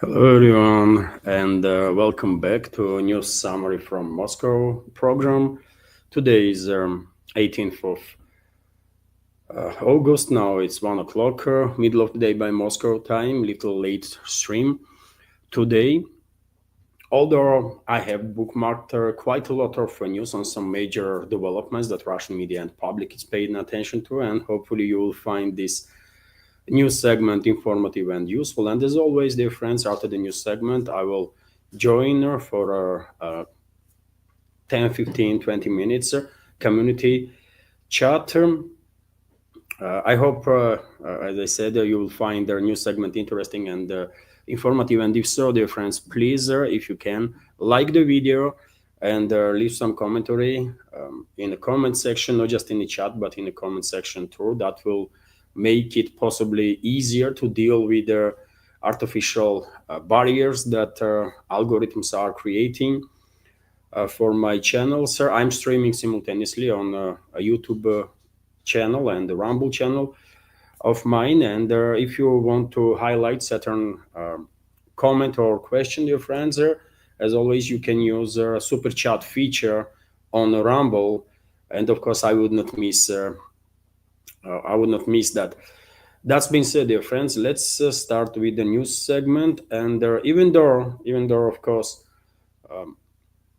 Hello, everyone, and welcome back to a news summary from Moscow program. Today is 18th of August. Now it's 1 o'clock, middle of the day by Moscow time, little late stream today. Although I have bookmarked quite a lot of news on some major developments that Russian media and public is paying attention to, and hopefully you will find this news segment informative and useful. And as always, dear friends, after the news segment, I will join for 10, 15, 20 minutes community chat. I hope, as I said, you will find the news segment interesting and informative. And if so, dear friends, please, if you can, like the video and leave some commentary in the comment section, not just in the chat, but in the comment section too. That will make it possibly easier to deal with the artificial barriers that algorithms are creating for my channel. Sir, I'm streaming simultaneously on a YouTube channel and the Rumble channel of mine. And if you want to highlight certain comment or question, dear friends, as always, you can use a super chat feature on Rumble. And of course, I would not miss that. That's been said, dear friends, let's start with the news segment. And even though, of course,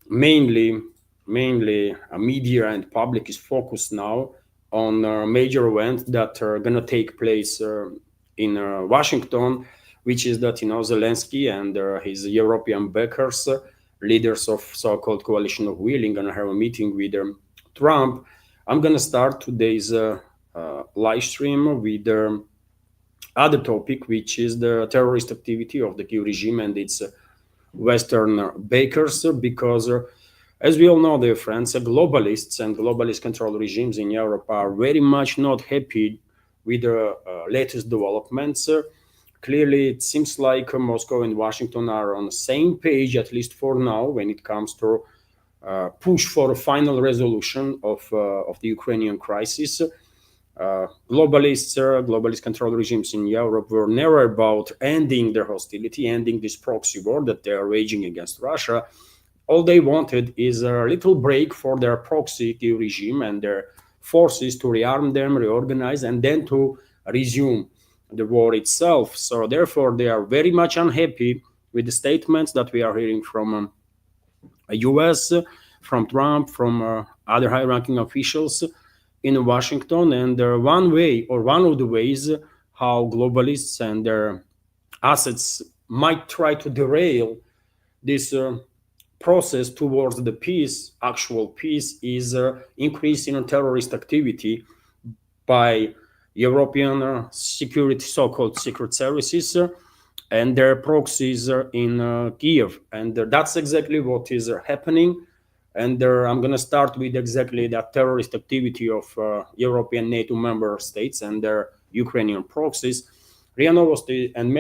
mainly media and public is focused now on major events that are going to take place in Washington, which is that Zelensky and his European backers, leaders of so-called coalition of willing, going to have a meeting with Trump. I'm going to start today's live stream with other topic, which is the terrorist activity of the Kyiv regime and its Western backers, because as we all know, dear friends, globalists and globalist control regimes in Europe are very much not happy with the latest developments. Clearly, it seems like Moscow and Washington are on the same page, at least for now, when it comes to push for a final resolution of the Ukrainian crisis. Globalist control regimes in Europe were never about ending their hostility, ending this proxy war that they are waging against Russia. All they wanted is a little break for their proxy regime and their forces to rearm them, reorganize, and then to resume the war itself. So therefore, they are very much unhappy with the statements that we are hearing from US, from Trump, from other high-ranking officials in Washington. And one of the ways how globalists and their assets might try to derail this process towards the peace, actual peace, is increasing terrorist activity by European security, so-called secret services, and their proxies in Kiev. And that's exactly what is happening. And I'm going to start with exactly that terrorist activity of European NATO member states and their Ukrainian proxies. RIA Novosti and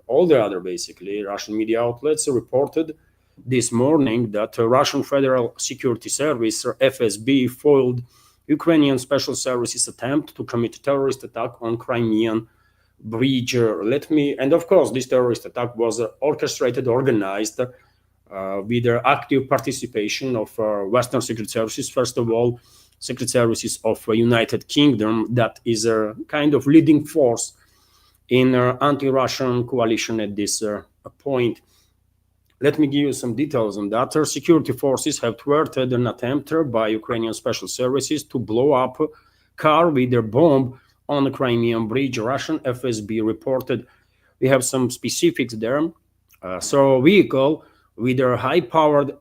all the other basically Russian media outlets reported this morning that Russian Federal Security Service, or FSB, foiled Ukrainian Special Services attempt to commit a terrorist attack on Crimean bridge. And of course, this terrorist attack was orchestrated, organized with the active participation of Western secret services. First of all, secret services of United Kingdom, that is a kind of leading force in anti-Russian coalition at this point. Let me give you some details on that. Our security forces have thwarted an attempt by Ukrainian special services to blow up a car with their bomb on the Crimean bridge. Russian FSB reported. We have some specifics there. So a vehicle with a high-powered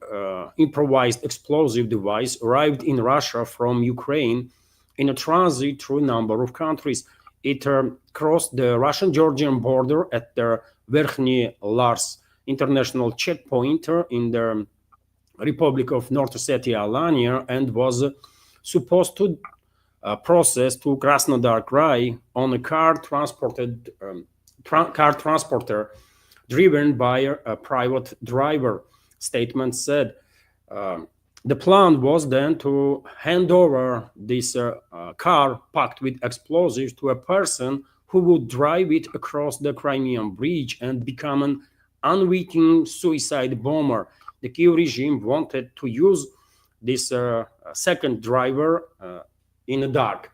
improvised explosive device arrived in Russia from Ukraine in a transit through a number of countries. It crossed the Russian-Georgian border at the Verkhny Lars international checkpoint in the Republic of North Ossetia-Alania and was supposed to process to Krasnodar Krai on a car transporter driven by a private driver. Statement said the plan was then to hand over this car packed with explosives to a person who would drive it across the Crimean bridge and become an unwitting suicide bomber. The Kyiv regime wanted to use this second driver in the dark.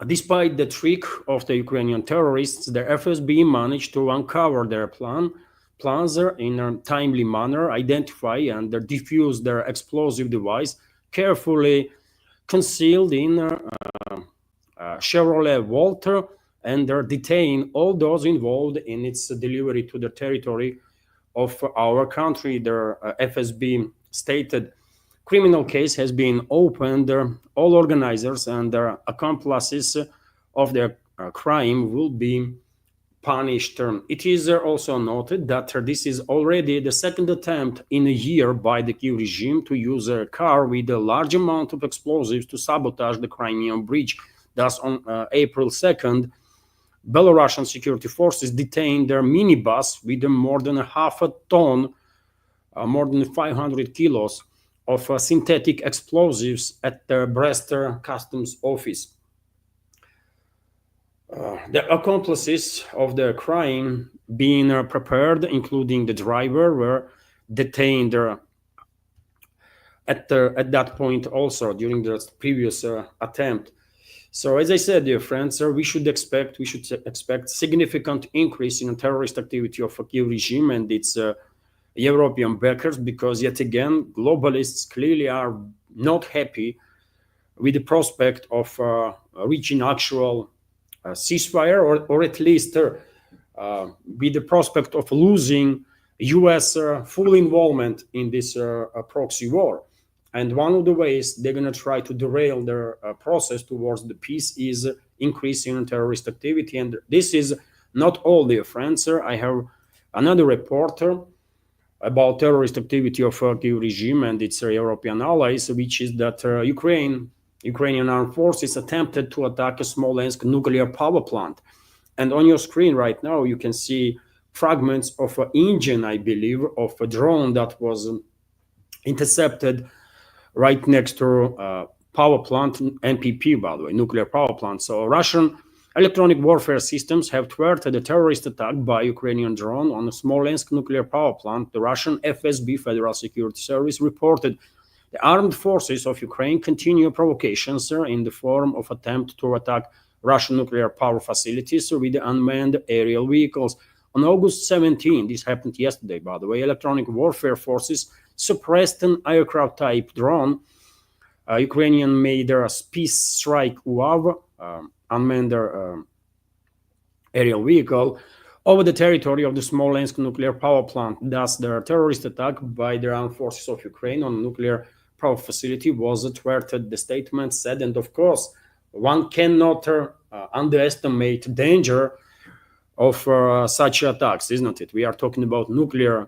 Despite the trick of the Ukrainian terrorists, the FSB managed to uncover their plans in a timely manner, identify and defuse their explosive device, carefully concealed in Chevrolet Walter, and detain all those involved in its delivery to the territory of our country. The FSB stated criminal case has been opened. All organizers and their accomplices of the crime will be punished. It is also noted that this is already the second attempt in a year by the Kyiv regime to use a car with a large amount of explosives to sabotage the Crimean bridge. Thus, on April 2nd, Belarusian security forces detained their minibus with more than half a ton, more than 500 kilos of synthetic explosives at the Brest customs office. The accomplices of the crime being prepared, including the driver, were detained at that point also during the previous attempt. So, as I said, dear friends, we should expect significant increase in terrorist activity of the Kyiv regime and its European backers, because yet again, globalists clearly are not happy with the prospect of reaching actual ceasefire, or at least with the prospect of losing U.S. Full involvement in this proxy war. And one of the ways they're going to try to derail their process towards the peace is increasing terrorist activity. And this is not all, dear friends. I have another report about terrorist activity of Kyiv regime and its European allies, which is that Ukrainian armed forces attempted to attack a Smolensk nuclear power plant. And on your screen right now, you can see fragments of an engine, I believe, of a drone that was intercepted right next to power plant, NPP, by the way, nuclear power plant. So Russian electronic warfare systems have thwarted a terrorist attack by Ukrainian drone on a Smolensk nuclear power plant. The Russian FSB, Federal Security Service, reported the armed forces of Ukraine continue provocations in the form of attempt to attack Russian nuclear power facilities with unmanned aerial vehicles. On August 17, this happened yesterday, by the way, electronic warfare forces suppressed an aircraft-type drone. Ukrainian made a Peace Strike UAV, unmanned aerial vehicle, over the territory of the Smolensk nuclear power plant. Thus, the terrorist attack by the armed forces of Ukraine on a nuclear power facility was thwarted, the statement said. And of course, one cannot underestimate the danger of such attacks, isn't it? We are talking about nuclear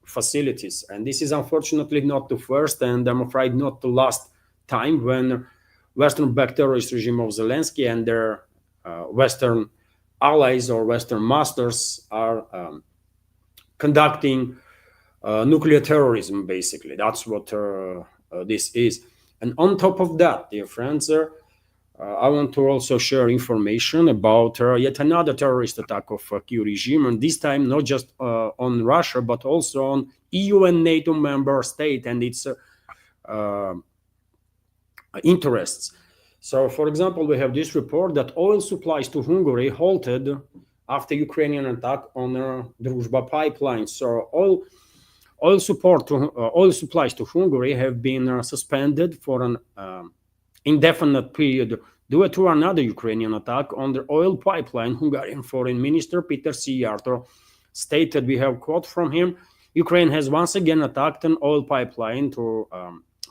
facilities, and this is unfortunately not the first, and I'm afraid not the last time when Western-backed terrorist regime of Zelensky and their Western allies or Western masters are conducting nuclear terrorism, basically. That's what this is. And on top of that, dear friends, I want to also share information about yet another terrorist attack of Kyiv regime, and this time not just on Russia, but also on EU and NATO member state and its interests. So, for example, we have this report that oil supplies to Hungary halted after Ukrainian attack on Druzhba pipeline. So, oil supplies to Hungary have been suspended for an indefinite period due to another Ukrainian attack on the oil pipeline. Hungarian Foreign Minister Peter Szijjártó stated, we have quote from him, Ukraine has once again attacked an oil pipeline to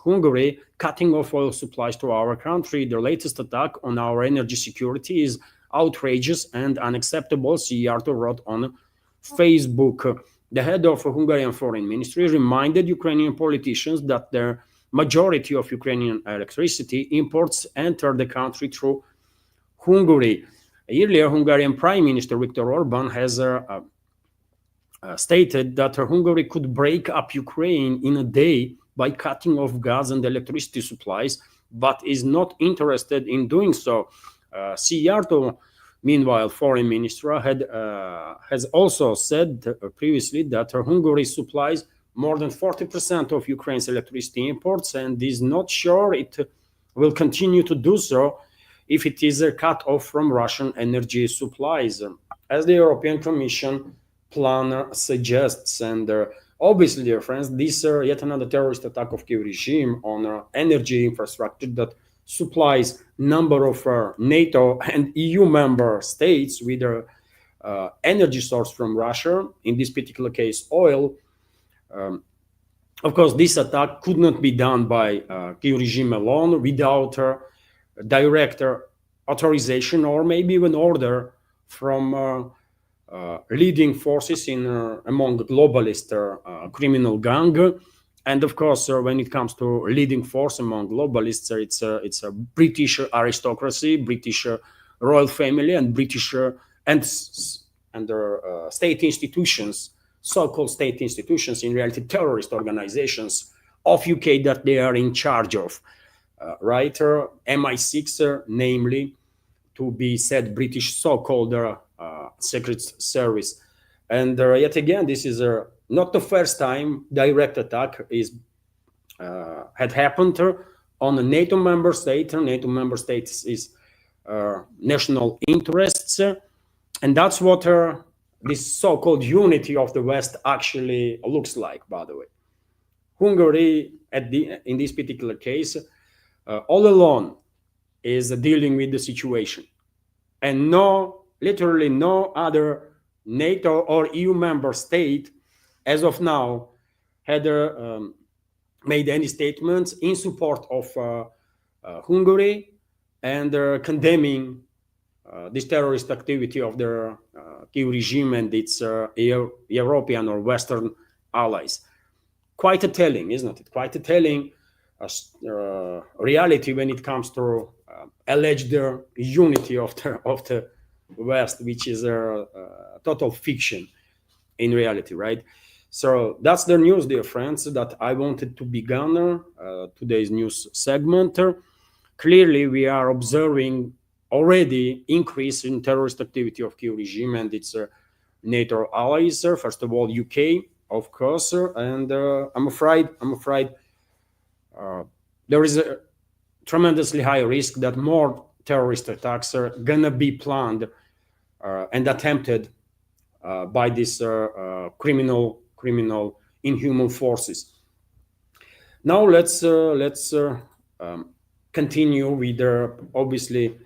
Hungary, cutting off oil supplies to our country. The latest attack on our energy security is outrageous and unacceptable, Szijjártó wrote on Facebook. The head of the Hungarian Foreign Ministry reminded Ukrainian politicians that their majority of Ukrainian electricity imports enter the country through Hungary. Earlier, Hungarian Prime Minister Viktor Orban has stated that Hungary could break up Ukraine in a day by cutting off gas and electricity supplies, but is not interested in doing so. Szijjártó Meanwhile, Foreign Minister has also said previously that Hungary supplies more than 40% of Ukraine's electricity imports and is not sure it will continue to do so if it is cut off from Russian energy supplies, as the European Commission plan suggests. And obviously, dear friends, this yet another terrorist attack of Kiev regime on energy infrastructure that supplies number of NATO and EU member states with their energy source from Russia, in this particular case, oil. Of course, this attack could not be done by Kiev regime alone without direct authorization or maybe even order from leading forces in among globalist criminal gang. And of course, when it comes to leading force among globalists, it's a British aristocracy, British royal family, and British and state institutions, so-called state institutions, in reality terrorist organizations of UK that they are in charge of. Right, MI6, namely, to be said British so-called secret service. And yet again, this is not the first time direct attack had happened on a NATO member state. NATO member states is national interests, and that's what this so-called unity of the West actually looks like. By the way, Hungary, in this particular case, all alone is dealing with the situation, and literally no other NATO or EU member state as of now had made any statements in support of Hungary and condemning this terrorist activity of the Kiev regime and its European or Western allies. Quite a telling, isn't it? Quite a telling reality when it comes to alleged unity of the West, which is a total fiction in reality, right? So that's the news, dear friends, that I wanted to begin today's news segment. Clearly, we are observing already increase in terrorist activity of Kiev regime and its NATO allies. First of all, UK, of course, and I'm afraid there is a tremendously high risk that more terrorist attacks are gonna be planned and attempted by these criminal inhuman forces. Now let's continue with obviously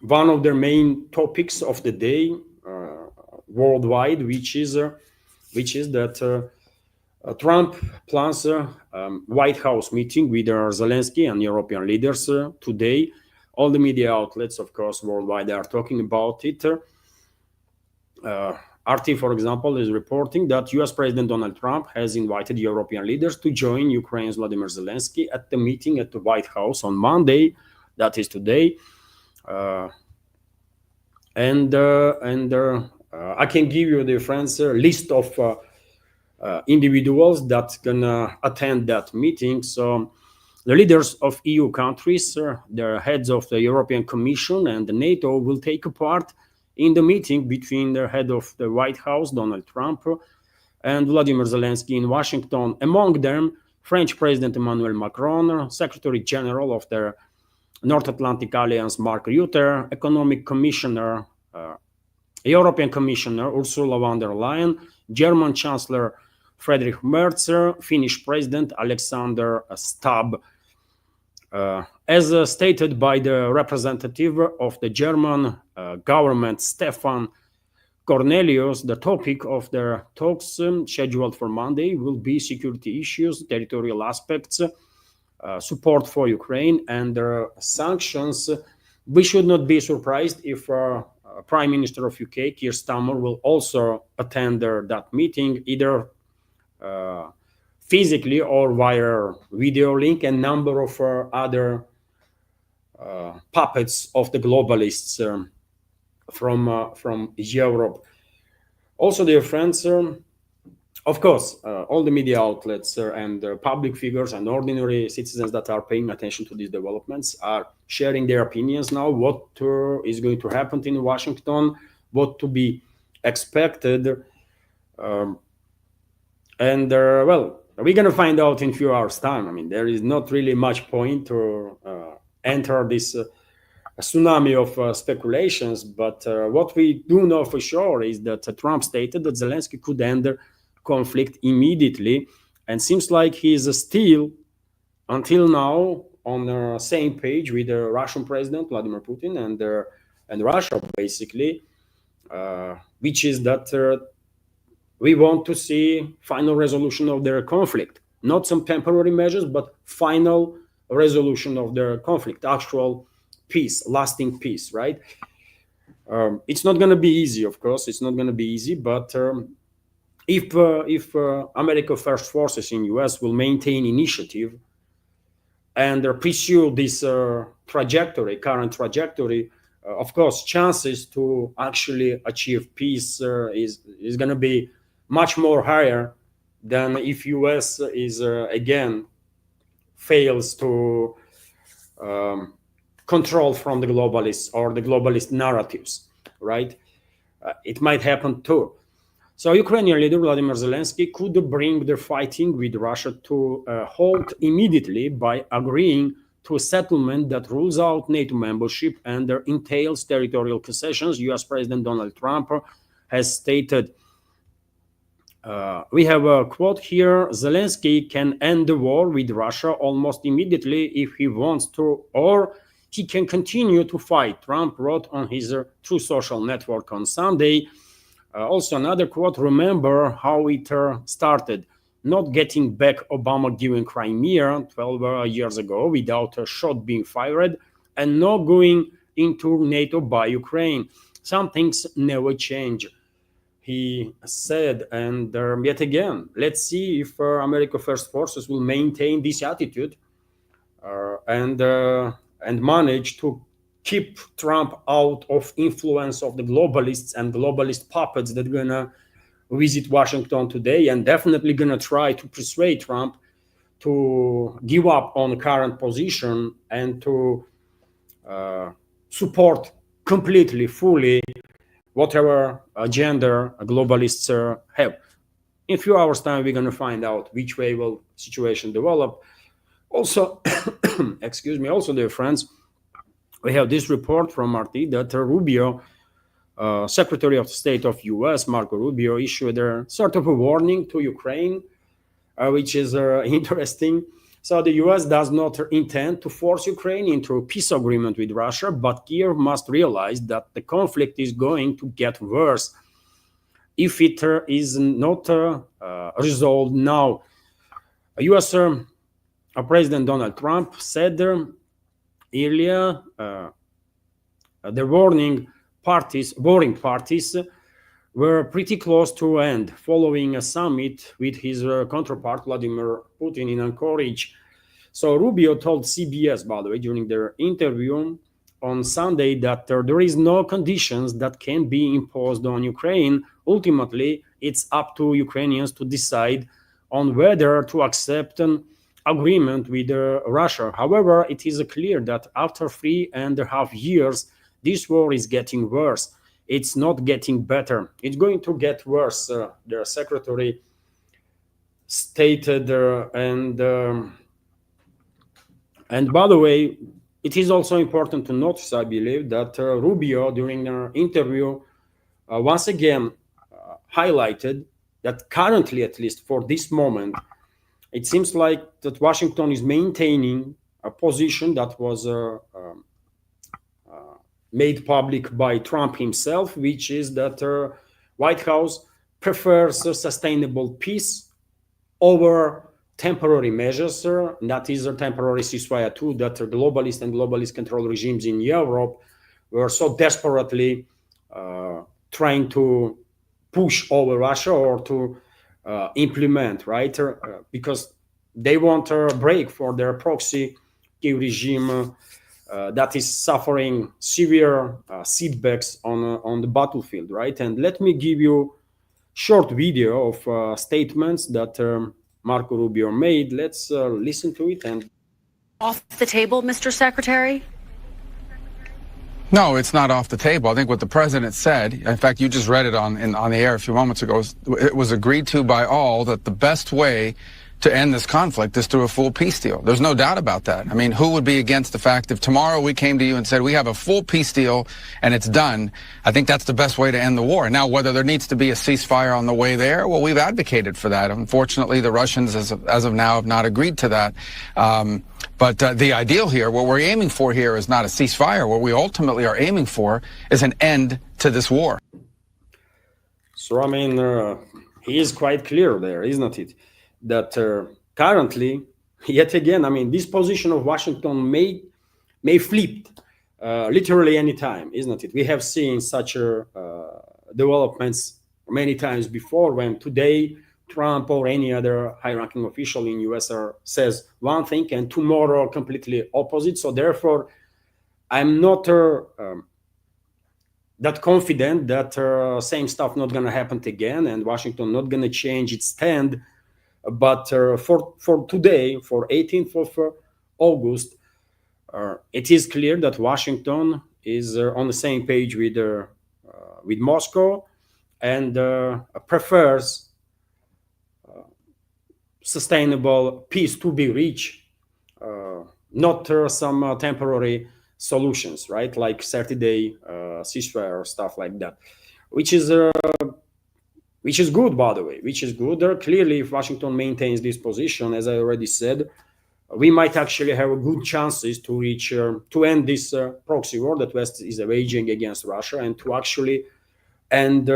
one of the main topics of the day worldwide, which is that Trump plans a White House meeting with Zelensky and European leaders today. All the media outlets, of course, worldwide are talking about it. RT, for example, is reporting that US President Donald Trump has invited European leaders to join Ukraine's Vladimir Zelensky at the meeting at the White House on Monday, that is today. I can give you, dear friends, a list of individuals that gonna attend that meeting. So the leaders of EU countries, the heads of the European Commission and the NATO will take a part in the meeting between the head of the White House, Donald Trump, and Vladimir Zelensky in Washington. Among them, French President Emmanuel Macron, Secretary General of the North Atlantic Alliance, Mark Rutte, Economic Commissioner, European Commissioner Ursula von der Leyen, German Chancellor Friedrich Merz, Finnish President Alexander Stubb. As stated by the representative of the German government, Stefan Cornelius, the topic of their talks scheduled for Monday will be security issues, territorial aspects, support for Ukraine, and sanctions. We should not be surprised if Prime Minister of UK, Keir Starmer, will also attend that meeting, either physically or via video link, and number of other puppets of the globalists from Europe. Also, dear friends, Of course, all the media outlets and public figures and ordinary citizens that are paying attention to these developments are sharing their opinions now. What is going to happen in Washington? What to be expected? Um, and well, we're going to find out in a few hours' time. I mean, there is not really much point to enter this a tsunami of speculations. But what we do know for sure is that Trump stated that Zelensky could end the conflict immediately, and seems like he is still, until now, on the same page with the Russian president Vladimir Putin and Russia, basically, which is that we want to see final resolution of their conflict, not some temporary measures, but final resolution of their conflict, actual peace, lasting peace, right? It's not going to be easy, of course. It's not going to be easy, but if America First forces in US will maintain initiative and pursue this current trajectory, of course, chances to actually achieve peace is going to be much more higher than if US is again fails to control from the globalists or the globalist narratives, right? It might happen too. So Ukrainian leader Vladimir Zelensky could bring the fighting with Russia to a halt immediately by agreeing to a settlement that rules out NATO membership and entails territorial concessions. US President Donald Trump has stated, we have a quote here, Zelensky can end the war with Russia almost immediately if he wants to, or he can continue to fight, Trump wrote on his True Social network on Sunday. Also, another quote, remember how it started, not getting back Obama giving Crimea 12 years ago without a shot being fired, and not going into NATO by Ukraine. Some things never change, he said. And yet again, let's see if America First forces will maintain this attitude and manage to keep Trump out of influence of the globalists and globalist puppets that are gonna visit Washington today, and definitely gonna try to persuade Trump to give up on current position and to support completely, fully, whatever agenda globalists have. In a few hours' time, we're gonna find out which way will situation develop. Also, excuse me, also, dear friends, we have this report from RT that Rubio, Secretary of State of US, Marco Rubio, issued a sort of a warning to Ukraine, which is interesting. So the US does not intend to force Ukraine into a peace agreement with Russia, but Kiev must realize that the conflict is going to get worse if it is not resolved now. US President Donald Trump said earlier the warring parties were pretty close to end following a summit with his counterpart Vladimir Putin in Anchorage. So Rubio told CBS, by the way, during their interview on Sunday that there is no conditions that can be imposed on Ukraine. Ultimately, it's up to Ukrainians to decide on whether to accept an agreement with Russia. However, it is clear that after 3.5 years, this war is getting worse. It's not getting better. It's going to get worse, their secretary stated. And by the way, it is also important to notice, I believe, that Rubio, during their interview, once again highlighted that currently, at least for this moment, it seems like that Washington is maintaining a position that was made public by Trump himself, which is that White House prefers a sustainable peace over temporary measures. That is a temporary ceasefire too, that globalist and globalist control regimes in Europe were so desperately trying to push over Russia or to implement, right? Because they want a break for their proxy regime that is suffering severe setbacks on the battlefield, right? And let me give you short video of statements that Marco Rubio made. Let's listen to it. And off the table, Mr. Secretary? No, it's not off the table. I think what the president said, in fact, you just read it on the air a few moments ago, it was agreed to by all that the best way to end this conflict is through a full peace deal. There's no doubt about that. I mean, who would be against the fact if tomorrow we came to you and said we have a full peace deal and it's done? I think that's the best way to end the war. Now, whether there needs to be a ceasefire on the way there, well, we've advocated for that. Unfortunately, the Russians, as of now, have not agreed to that. But the ideal here, what we're aiming for here is not a ceasefire. What we ultimately are aiming for is an end to this war. So, I mean, he is quite clear there, isn't it? That currently, yet again, I mean, this position of Washington may flip literally any time, isn't it? We have seen such developments many times before, when today Trump or any other high-ranking official in US says one thing and tomorrow completely opposite. So therefore, I'm not that confident that same stuff not going to happen again and Washington not going to change its stand. But for today, for 18th of August, it is clear that Washington is on the same page with Moscow and prefers sustainable peace to be reached, not some temporary solutions, right? Like 30-day ceasefire or stuff like that, which is good, by the way, which is good. Clearly, if Washington maintains this position, as I already said, we might actually have a good chances to reach, to end this proxy war that West is waging against Russia, and to actually end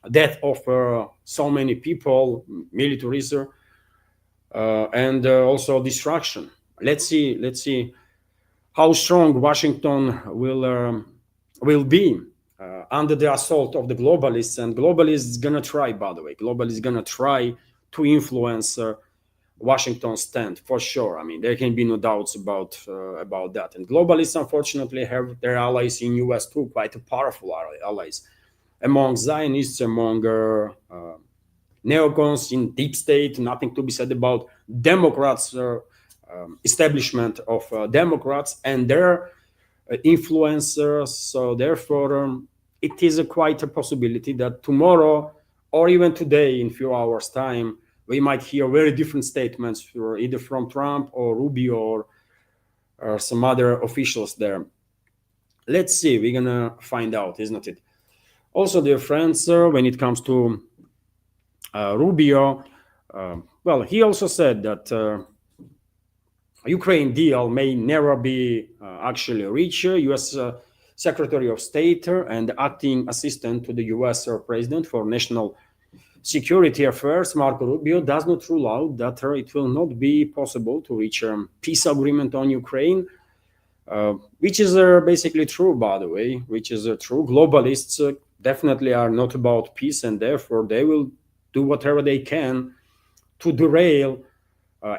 death of so many people, militaries, and also destruction. Let's see how strong Washington will be under the assault of the globalists. And globalists gonna try, by the way, globalists gonna try to influence Washington's stand for sure. I mean, there can be no doubts about that. And globalists, unfortunately, have their allies in US too, quite powerful allies, among Zionists, among neocons in deep state. Nothing to be said about Democrats, establishment of Democrats and their influencers. So therefore, it is quite a possibility that tomorrow or even today, in a few hours' time, we might hear very different statements, either from Trump or Rubio or some other officials there. Let's see, we're gonna find out, isn't it? Also, dear friends, when it comes to Rubio, well, he also said that Ukraine deal may never be actually reached. U.S. Secretary of State and acting assistant to the U.S. President for National Security Affairs, Marco Rubio, does not rule out that it will not be possible to reach a peace agreement on Ukraine, which is basically true, by the way, which is true. Globalists definitely are not about peace, and therefore they will do whatever they can to derail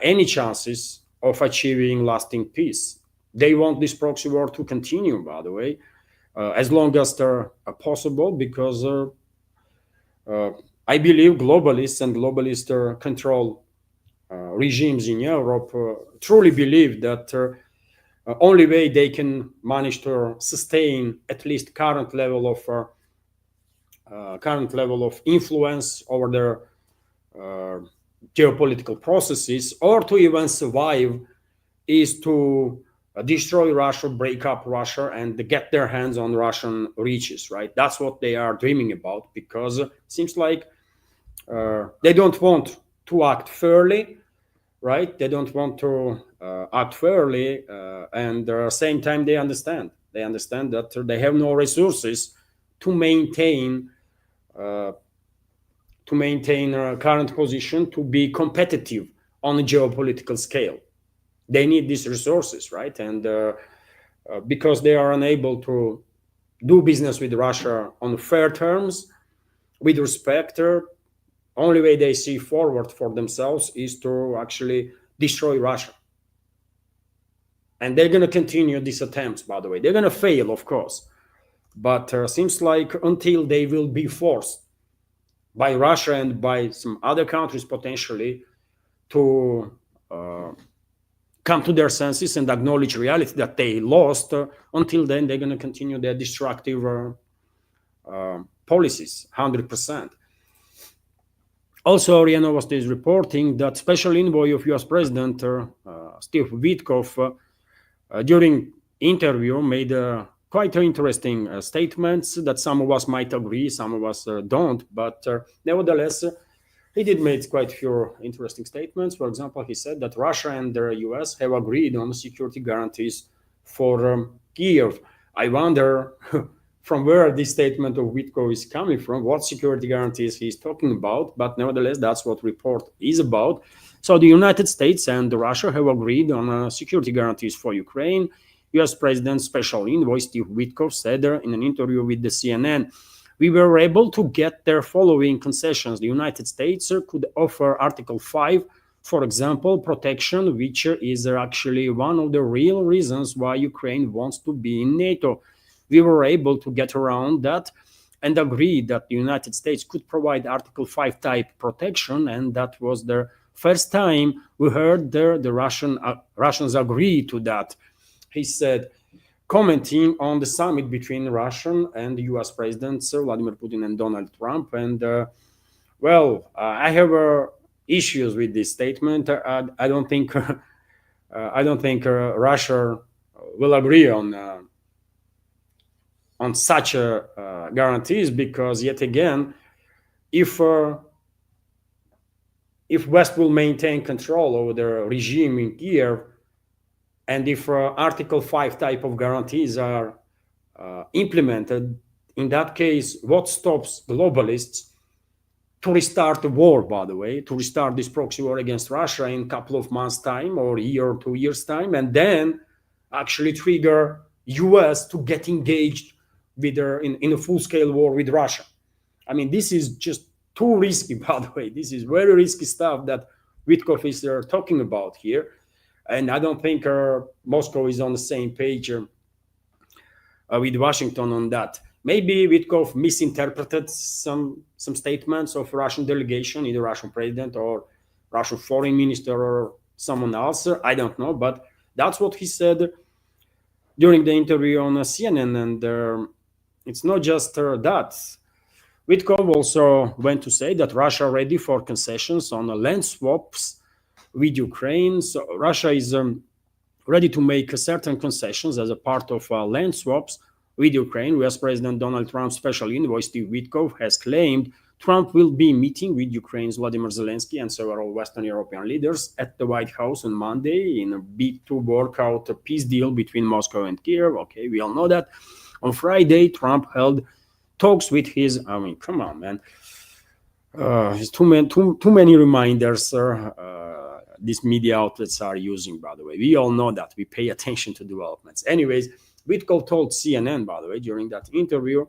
any chances of achieving lasting peace. They want this proxy war to continue, by the way, as long as they're possible, because I believe globalists and globalist control regimes in Europe truly believe that only way they can manage to sustain at least current level of influence over their geopolitical processes, or to even survive, is to destroy Russia, break up Russia, and get their hands on Russian riches, right? That's what they are dreaming about, because it seems like they don't want to act fairly, right? They don't want to act fairly, and at the same time they understand that they have no resources to maintain current position, to be competitive on a geopolitical scale. They need these resources, right? And because they are unable to do business with Russia on fair terms, with respect, only way they see forward for themselves is to actually destroy Russia. And they're going to continue these attempts, by the way. They're going to fail, of course. But seems like until they will be forced by Russia and by some other countries potentially to come to their senses and acknowledge reality that they lost. Until then, they're going to continue their destructive policies, 100%. Also, RIA Novosti is reporting that special envoy of U.S. President Steve Witkoff, during interview, made quite interesting statements that some of us might agree, some of us don't, but nevertheless, he did make quite a few interesting statements. For example, he said that Russia and the US have agreed on security guarantees for Kiev. I wonder from where this statement of Witko is coming from, what security guarantees he's talking about, but nevertheless, that's what report is about. So the United States and Russia have agreed on security guarantees for Ukraine. US President Special Envoy Steve Witkoff said in an interview with the CNN, we were able to get their following concessions. The United States could offer Article 5, for example, protection, which is actually one of the real reasons why Ukraine wants to be in NATO. We were able to get around that and agree that the United States could provide Article 5 type protection, and that was the first time we heard the Russians agree to that. He said, commenting on the summit between Russian and US presidents Vladimir Putin and Donald Trump. And I have issues with this statement. I don't think Russia will agree on such guarantees, because yet again, if West will maintain control over the regime in Kiev, and if Article 5 type of guarantees are implemented, in that case, what stops globalists to restart the war, by the way, to restart this proxy war against Russia in a couple of months' time or a year or 2 years' time, and then actually trigger US to get engaged with in a full-scale war with Russia? I mean, this is just too risky, by the way. This is very risky stuff that Witkoff is talking about here. And I don't think Moscow is on the same page with Washington on that. Maybe Witkoff misinterpreted some statements of Russian delegation, either Russian president or Russian foreign minister or someone else. I don't know, but that's what he said during the interview on CNN. And it's not just that. Witkoff also went to say that Russia ready for concessions on land swaps with Ukraine. So Russia is ready to make certain concessions as a part of land swaps with Ukraine. US President Donald Trump's special envoy Steve Witkoff has claimed Trump will be meeting with Ukraine's Vladimir Zelensky and several Western European leaders at the White House on Monday in a bid to work out a peace deal between Moscow and Kiev. Okay, we all know that. On Friday, Trump held talks with his, I mean, come on, man. Too many reminders these media outlets are using, by the way. We all know that. We pay attention to developments. Anyways, Witkoff told CNN, by the way, during that interview,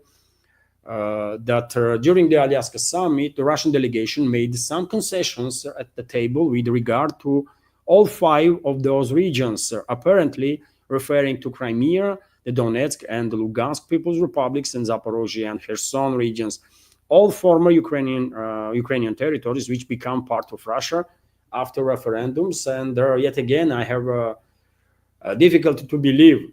that during the Alaska summit, the Russian delegation made some concessions at the table with regard to all 5 of those regions, apparently referring to Crimea, the Donetsk and the Lugansk People's Republics, and Zaporozhye and Kherson regions, all former Ukrainian territories which become part of Russia after referendums. And yet again, I have difficulty to believe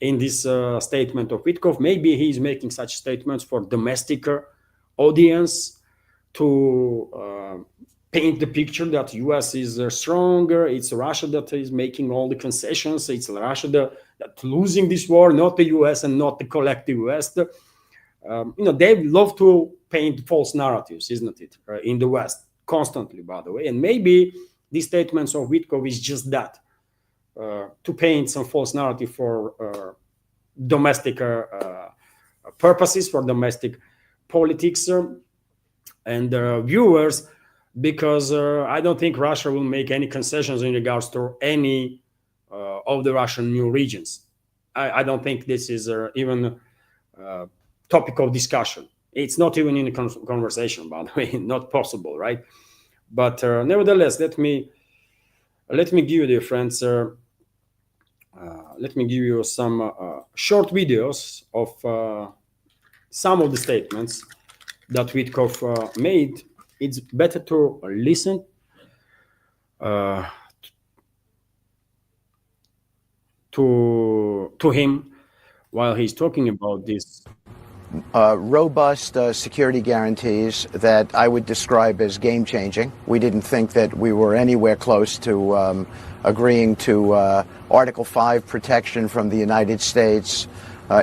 in this statement of Witkoff. Maybe he's making such statements for domestic audience to paint the picture that US is stronger. It's Russia that is making all the concessions. It's Russia that losing this war, not the US and not the collective West. They love to paint false narratives, isn't it, in the West, constantly, by the way. And maybe these statements of Witkoff is just that, to paint some false narrative for domestic purposes, for domestic politics and viewers, because I don't think Russia will make any concessions in regards to any of the Russian new regions. I don't think this is even topic of discussion. It's not even in a conversation, by the way, not possible, right? But nevertheless, let me give you, dear friends, let me give you some short videos of some of the statements that Witkov made, it's better to listen to him while he's talking about this. Robust security guarantees that I would describe as game-changing. We didn't think that we were anywhere close to agreeing to Article 5 protection from the United States,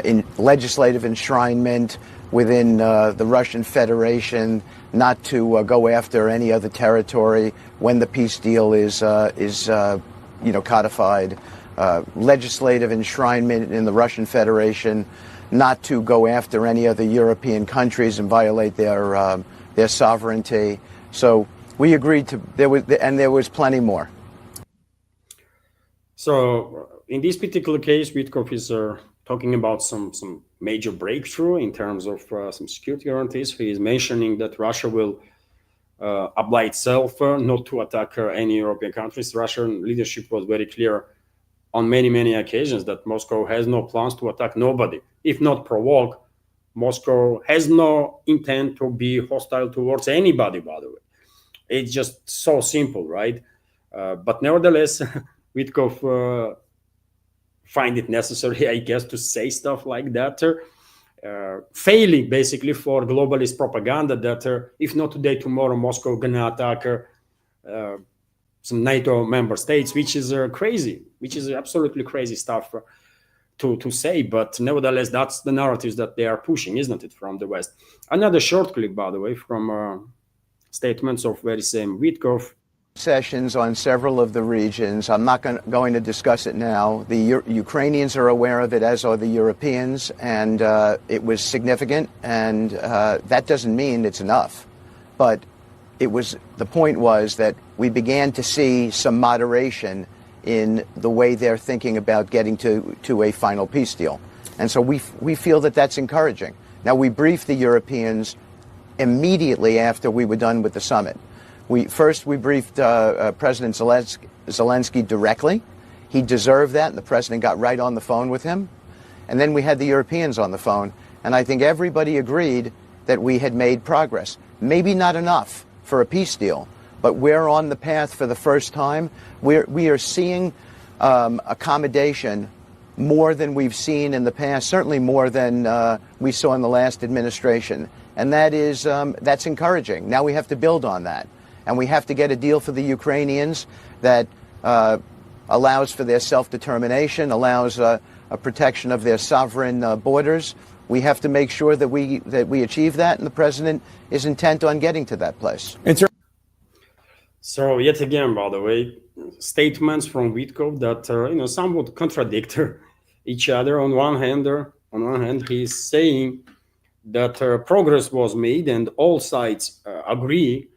in legislative enshrinement within the Russian Federation, not to go after any other territory when the peace deal is codified, legislative enshrinement in the Russian Federation, not to go after any other European countries and violate their sovereignty. So we agreed to there was plenty more. So in this particular case, Witkov is talking about some major breakthrough in terms of some security guarantees. He is mentioning that Russia will apply itself not to attack any European countries. Russian leadership was very clear on many occasions that Moscow has no plans to attack nobody. If not provoke, Moscow has no intent to be hostile towards anybody, by the way. It's just so simple, right? But nevertheless, Witkov find it necessary, I guess, to say stuff like that, failing basically for globalist propaganda that if not today, tomorrow, Moscow gonna attack some NATO member states, which is crazy, which is absolutely crazy stuff to say. But nevertheless, that's the narratives that they are pushing, isn't it, from the West? Another short clip, by the way, from statements of very same Witkov. Sessions on several of the regions. I'm not going to discuss it now. The Ukrainians are aware of it, as are the Europeans, and it was significant, and that doesn't mean it's enough. But the point was that we began to see some moderation in the way they're thinking about getting to a final peace deal. And so we feel that that's encouraging. Now, we briefed the Europeans immediately after we were done with the summit. We briefed President Zelensky directly. He deserved that, and the president got right on the phone with him. And then we had the Europeans on the phone, and I think everybody agreed that we had made progress. Maybe not enough for a peace deal, but we're on the path for the first time. We are seeing accommodation more than we've seen in the past, certainly more than we saw in the last administration. And that's encouraging. Now we have to build on that. And we have to get a deal for the Ukrainians that allows for their self-determination, allows a protection of their sovereign borders. We have to make sure that we achieve that, and the president is intent on getting to that place. So yet again, by the way, statements from Witkov that somewhat contradict each other. On one hand, he's saying that progress was made, and all sides agree.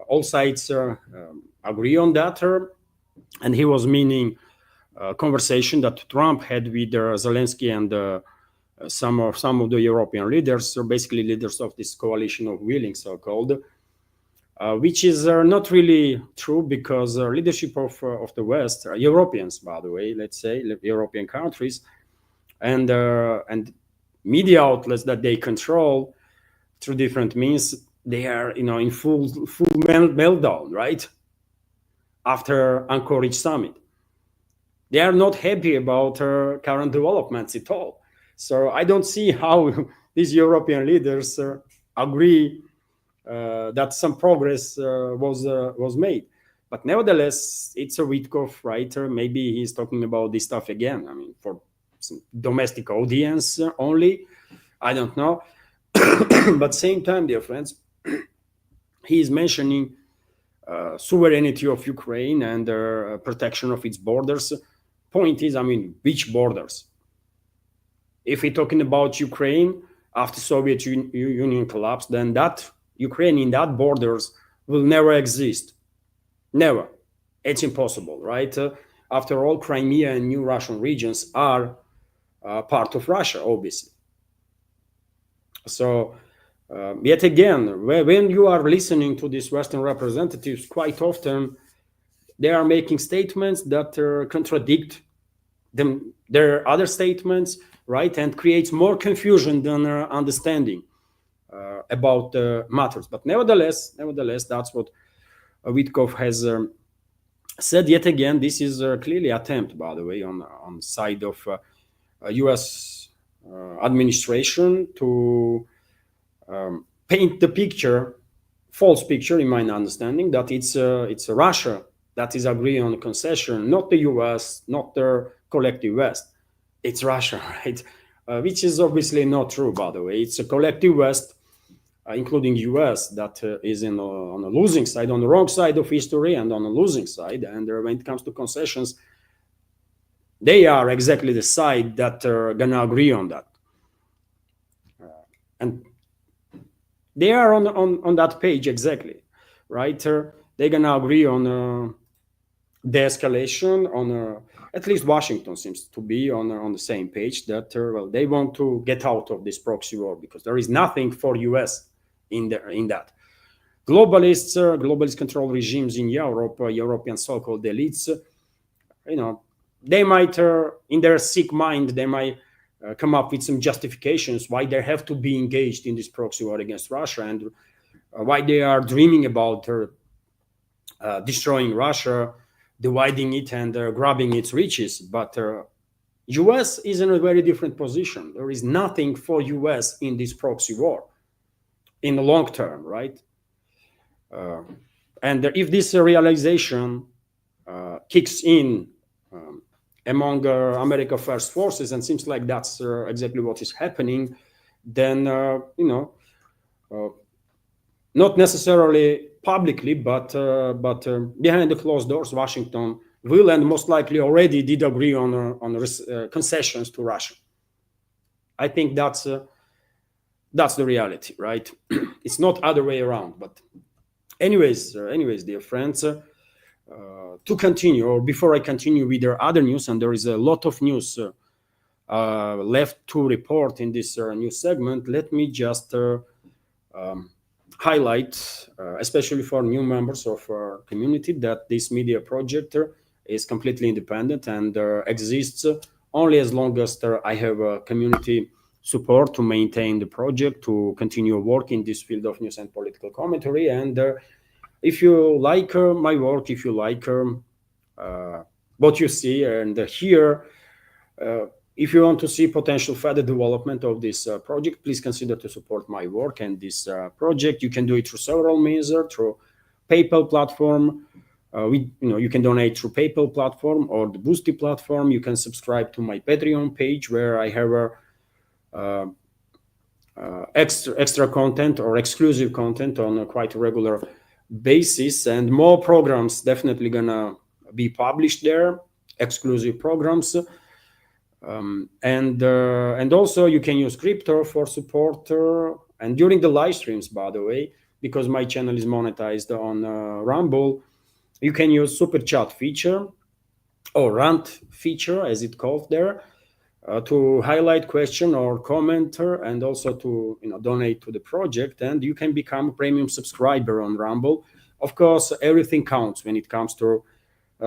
All sides agree on that, and he was meaning a conversation that Trump had with Zelensky and some of the European leaders, or basically leaders of this coalition of willing, so-called, which is not really true, because leadership of the West, Europeans, by the way, let's say European countries, and media outlets that they control through different means, they are in full meltdown, right? After Anchorage summit, they are not happy about current developments at all. So I don't see how these European leaders agree that some progress was made. But nevertheless, it's a Witkov writer. Maybe he's talking about this stuff again. I mean, for some domestic audience only. I don't know. But same time, dear friends, he is mentioning sovereignty of Ukraine and protection of its borders. Point is, I mean, which borders? If we're talking about Ukraine after Soviet Union collapse, then that Ukraine in that borders will never exist. Never. It's impossible, right? After all, Crimea and new Russian regions are part of Russia, obviously. So yet again, when you are listening to these Western representatives, quite often they are making statements that contradict their other statements, right, and creates more confusion than understanding. about matters. But nevertheless, that's what Witkoff has said yet again. This is clearly attempt, by the way, on side of U.S. Administration to paint the picture, false picture, in my understanding, that it's Russia that is agreeing on a concession, not the U.S., not the collective West. It's Russia, right? Which is obviously not true, by the way. It's a collective West, including U.S., that is on a losing side, on the wrong side of history, and on a losing side. And when it comes to concessions, they are exactly the side that are gonna agree on that, and they are on that page exactly, right? They're gonna agree on de-escalation. On at least Washington seems to be on the same page that well, they want to get out of this proxy war because there is nothing for U.S. in that. Globalists, globalist control regimes in Europe, European so-called elites, they might, in their sick mind, they might come up with some justifications why they have to be engaged in this proxy war against Russia, and why they are dreaming about destroying Russia, dividing it, and grabbing its riches. But U.S. is in a very different position. There is nothing for U.S. in this proxy war in the long term, right? And if this realization kicks in among America First forces, and seems like that's exactly what is happening, then not necessarily publicly, but behind the closed doors, Washington will, and most likely already did, agree on concessions to Russia. I think that's the reality, right? It's not other way around. But anyways, dear friends, to continue, or before I continue with the other news, and there is a lot of news left to report in this news segment, let me just highlight, especially for new members of our community, that this media project is completely independent and exists only as long as I have community support to maintain the project, to continue work in this field of news and political commentary. And if you like my work, if you like what you see and hear, if you want to see potential further development of this project, please consider to support my work and this project. You can do it through several means, through PayPal platform. You can donate through PayPal platform or the Boosty platform. You can subscribe to my Patreon page, where I have extra content or exclusive content on a quite regular basis, and more programs definitely gonna be published there, exclusive programs. And also you can use crypto for support, and during the live streams, by the way, because my channel is monetized on Rumble, you can use super chat feature, or rant feature as it's called there, to highlight question or comment, and also to donate to the project. And you can become a premium subscriber on Rumble. Of course, everything counts when it comes to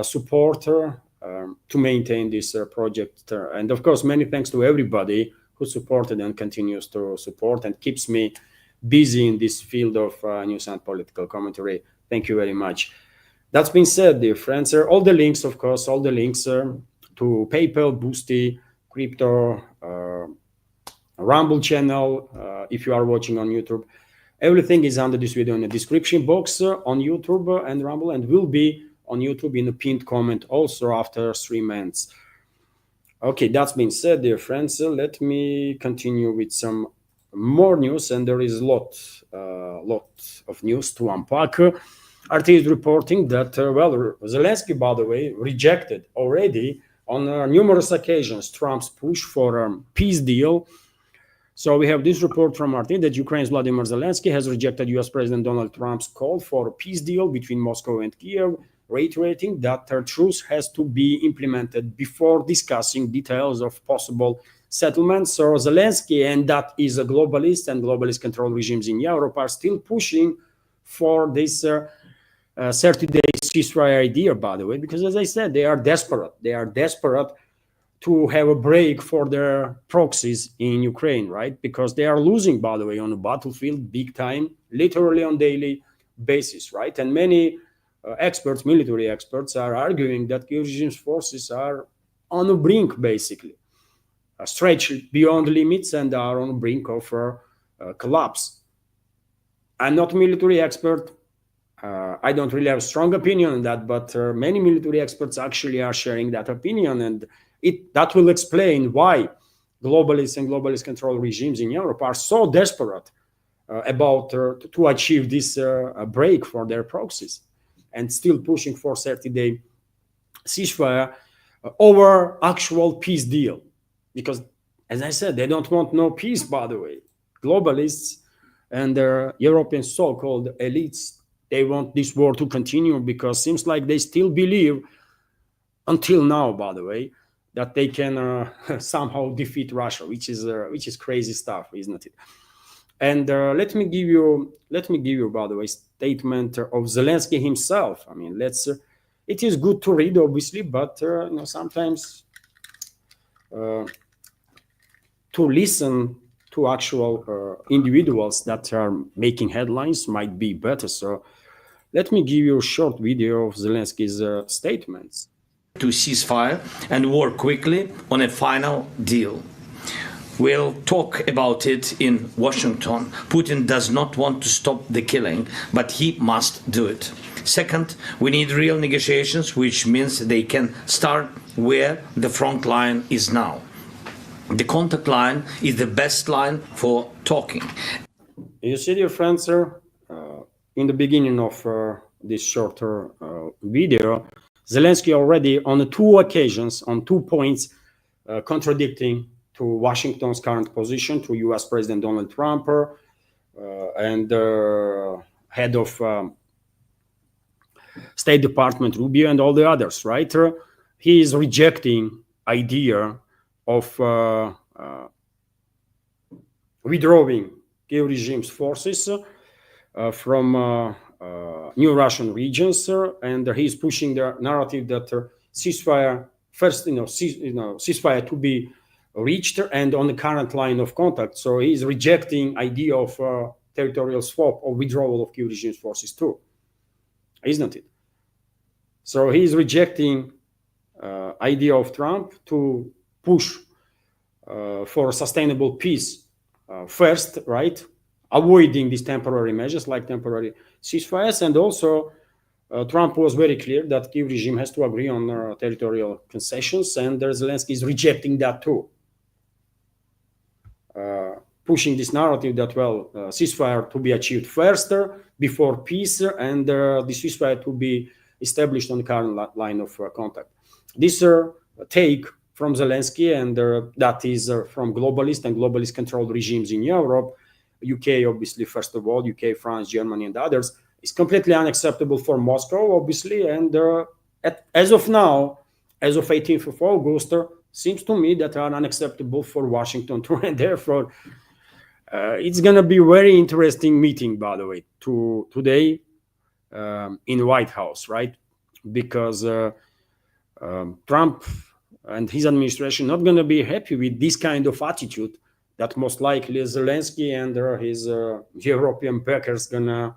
support to maintain this project. And of course, many thanks to everybody who supported and continues to support and keeps me busy in this field of news and political commentary. Thank you very much. That's been said, dear friends, all the links, of course, all the links to PayPal, Boosty, crypto, Rumble channel, if you are watching on YouTube, everything is under this video in the description box on YouTube and Rumble, and will be on YouTube in a pinned comment also after stream ends. Okay, that's been said, dear friends. Let me continue with some more news, and there is a lot of news to unpack. RT is reporting that, Zelensky, by the way, rejected already on numerous occasions Trump's push for a peace deal. So we have this report from RT that Ukraine's Vladimir Zelensky has rejected US President Donald Trump's call for a peace deal between Moscow and Kiev, reiterating that truce has to be implemented before discussing details of possible settlements. So Zelensky, and that is a globalist, and globalist control regimes in Europe are still pushing for this 30-day ceasefire idea, by the way, because as I said, they are desperate. They are desperate to have a break for their proxies in Ukraine, right? Because they are losing, by the way, on the battlefield big time, literally on daily basis, right? And many experts, military experts, are arguing that Kyiv regime's forces are on the brink, basically, stretched beyond limits and are on the brink of collapse. I'm not a military expert. I don't really have a strong opinion on that, but many military experts actually are sharing that opinion, and that will explain why globalist and globalist control regimes in Europe are so desperate about to achieve this break for their proxies and still pushing for 30-day ceasefire over actual peace deal. Because, as I said, they don't want no peace, by the way. Globalists and their European so-called elites, they want this war to continue because it seems like they still believe, until now, by the way, that they can somehow defeat Russia, which is crazy stuff, isn't it? And let me give you, by the way, statement of Zelensky himself. I mean, it is good to read, obviously, but sometimes to listen to actual individuals that are making headlines might be better. So let me give you a short video of Zelensky's statements. To ceasefire and work quickly on a final deal. We'll talk about it in Washington. Putin does not want to stop the killing, but he must do it. Second, we need real negotiations, which means they can start where the front line is now. The contact line is the best line for talking. You see, dear friends, sir, in the beginning of this shorter video, Zelensky already on 2 occasions, on 2 points, contradicting to Washington's current position, to US President Donald Trump and head of State Department Rubio and all the others, right? He is rejecting idea of withdrawing Kyiv regime's forces from new Russian regions, and he's pushing the narrative that ceasefire first, ceasefire to be reached and on the current line of contact. So he's rejecting idea of territorial swap or withdrawal of Kyiv regime's forces too, isn't it? So he's rejecting idea of Trump to push for sustainable peace first, right? Avoiding these temporary measures like temporary ceasefires, and also Trump was very clear that Kyiv regime has to agree on territorial concessions, and Zelensky is rejecting that too, pushing this narrative that ceasefire to be achieved first before peace, and the ceasefire to be established on the current line of contact. This take from Zelensky, and that is from globalist and globalist controlled regimes in Europe, UK, obviously, first of all, UK, France, Germany, and others, is completely unacceptable for Moscow, obviously. And as of now, as of 18th of August, seems to me that are unacceptable for Washington too. And therefore, it's going to be a very interesting meeting, by the way, today in the White House, right? Because Trump and his administration not going to be happy with this kind of attitude that most likely Zelensky and his European backers gonna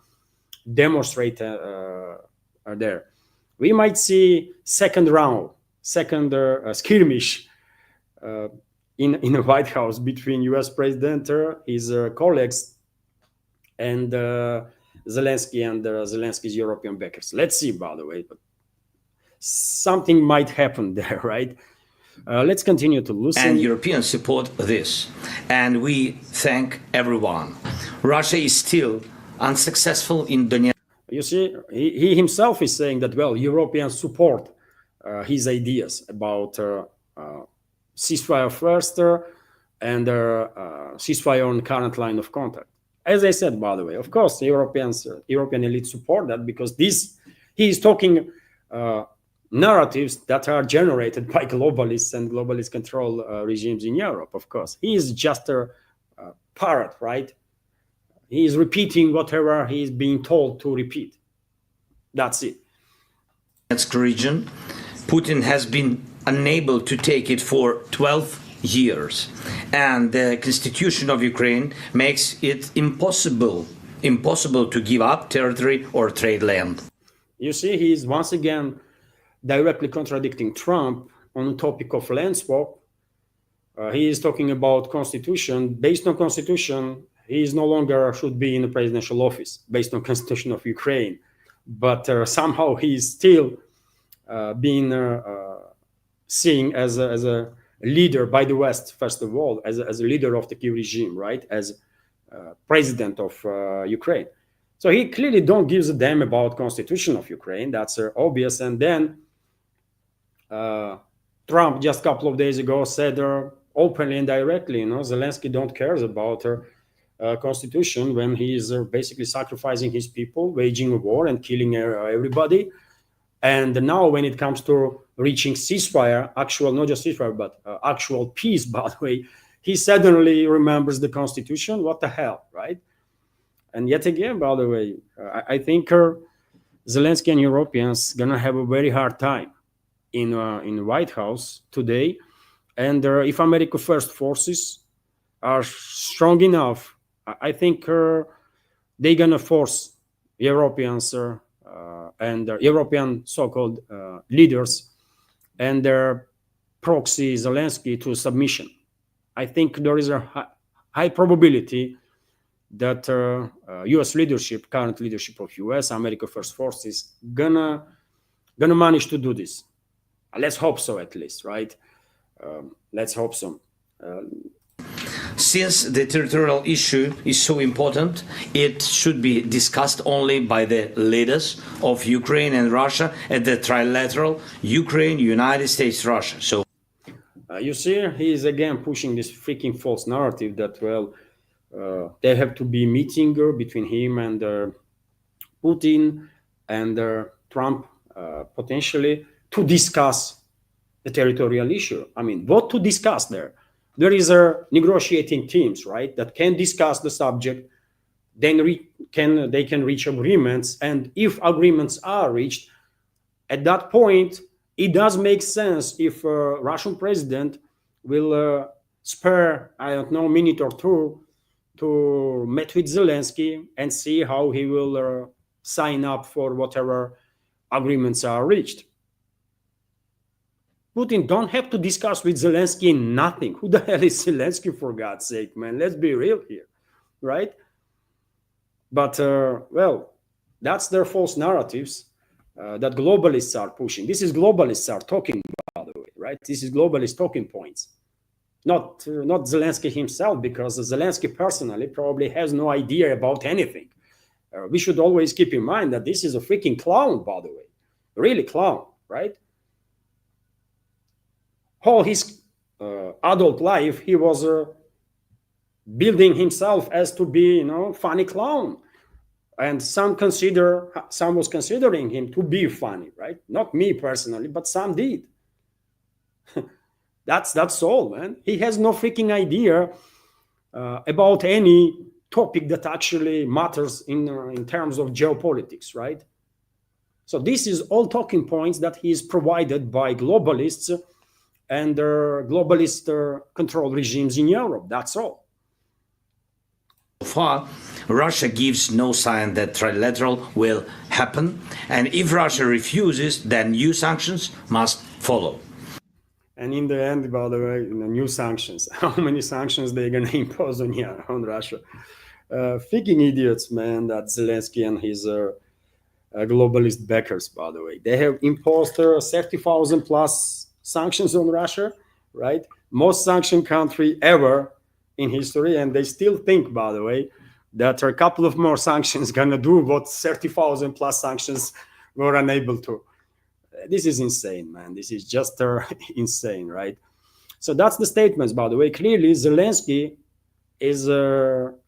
demonstrate there. We might see second skirmish in the White House between U.S. President, his colleagues, and Zelensky and Zelensky's European backers. Let's see, by the way, but something might happen there, right? Let's continue to listen. And Europeans support this. And we thank everyone. Russia is still unsuccessful in Donetsk. You see, he himself is saying that, Europeans support his ideas about ceasefire first and ceasefire on current line of contact. As I said, by the way, of course, European elites support that because he is talking narratives that are generated by globalists and globalist control regimes in Europe, of course. He is just a parrot, right? He is repeating whatever he is being told to repeat. That's it. Region, Putin has been unable to take it for 12 years. And the constitution of Ukraine makes it impossible to give up territory or trade land. You see, he is once again directly contradicting Trump on the topic of land swap. He is talking about constitution. Based on constitution, he is no longer should be in the presidential office based on constitution of Ukraine. But somehow he is still being seen as a leader by the West, first of all, as a leader of the Kyiv regime, right? As president of Ukraine. So he clearly don't give a damn about constitution of Ukraine. That's obvious. And then Trump just a couple of days ago said openly and directly, Zelensky don't care about constitution when he is basically sacrificing his people, waging a war and killing everybody. And now when it comes to reaching ceasefire, actual, not just ceasefire, but actual peace, by the way, he suddenly remembers the constitution. What the hell, right? And yet again, by the way, I think Zelensky and Europeans gonna have a very hard time in the White House today. And if America First forces are strong enough, I think they're gonna force Europeans and European so-called leaders and their proxy Zelensky to submission. I think there is a high probability that U.S. leadership, current leadership of U.S. America First forces, gonna manage to do this. Let's hope so, at least, right? Let's hope so. Since the territorial issue is so important, it should be discussed only by the leaders of Ukraine and Russia at the trilateral Ukraine, United States, Russia. So you see, he is again pushing this freaking false narrative that, well, there have to be meeting between him and Putin and Trump potentially to discuss the territorial issue. I mean, what to discuss there? There is a negotiating teams, right, that can discuss the subject. Then they can reach agreements, and if agreements are reached, at that point, it does make sense if Russian president will spare, I don't know, a minute or two to meet with Zelensky and see how he will sign up for whatever agreements are reached. Putin don't have to discuss with Zelensky nothing. Who the hell is Zelensky, for God's sake, man? Let's be real here, right? But, well, that's their false narratives that globalists are pushing. This is globalists are talking, by the way, right? This is globalist talking points. Not Zelensky himself, because Zelensky personally probably has no idea about anything. We should always keep in mind that this is a freaking clown, by the way. Really clown, right? All his adult life, he was building himself as to be, funny clown. And some was considering him to be funny, right? Not me personally, but some did. That's all, man. He has no freaking idea about any topic that actually matters in terms of geopolitics, right? So this is all talking points that he is provided by globalists and globalist control regimes in Europe. That's all. So far, Russia gives no sign that trilateral will happen. And if Russia refuses, then new sanctions must follow. And in the end, by the way, new sanctions. How many sanctions they're going to impose on Russia? Freaking idiots, man, that Zelensky and his globalist backers, by the way. They have imposed 30,000 plus sanctions on Russia, right? Most sanctioned country ever in history. And they still think, by the way, that a couple of more sanctions going to do what 30,000 plus sanctions were unable to. This is insane, man. This is just insane, right? So that's the statements, by the way. Clearly, Zelensky is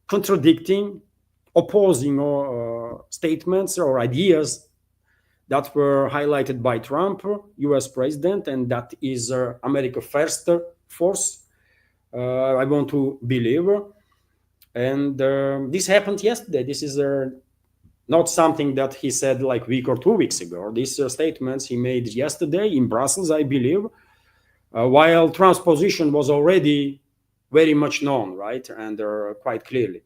contradicting, opposing statements or ideas that were highlighted by Trump, US president, and that is America First force, I want to believe. And this happened yesterday. This is not something that he said like a week or 2 weeks ago. These statements he made yesterday in Brussels, I believe. while Trump's position was already very much known, right, and quite clearly.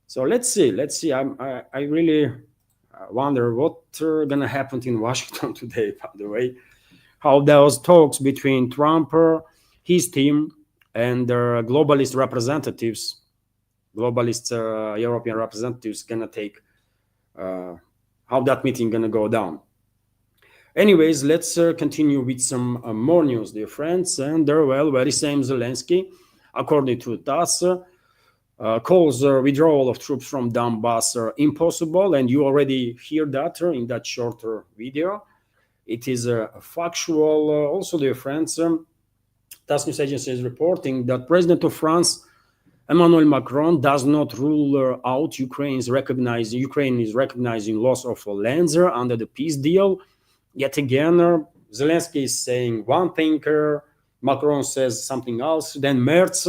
So let's see. I really wonder what's gonna happen in Washington today. By the way, how those talks between Trump, his team, and globalist representatives, globalist European representatives, gonna take. How that meeting gonna go down. Anyways, let's continue with some more news, dear friends. And well, very same Zelensky, according to TASS, calls withdrawal of troops from Donbass impossible. And you already hear that in that shorter video. It is factual. Also, dear friends, TASS news agency is reporting that President of France, Emmanuel Macron, does not rule out Ukraine is recognizing loss of lands under the peace deal. Yet again, Zelensky is saying one thing, Macron says something else. Then Merz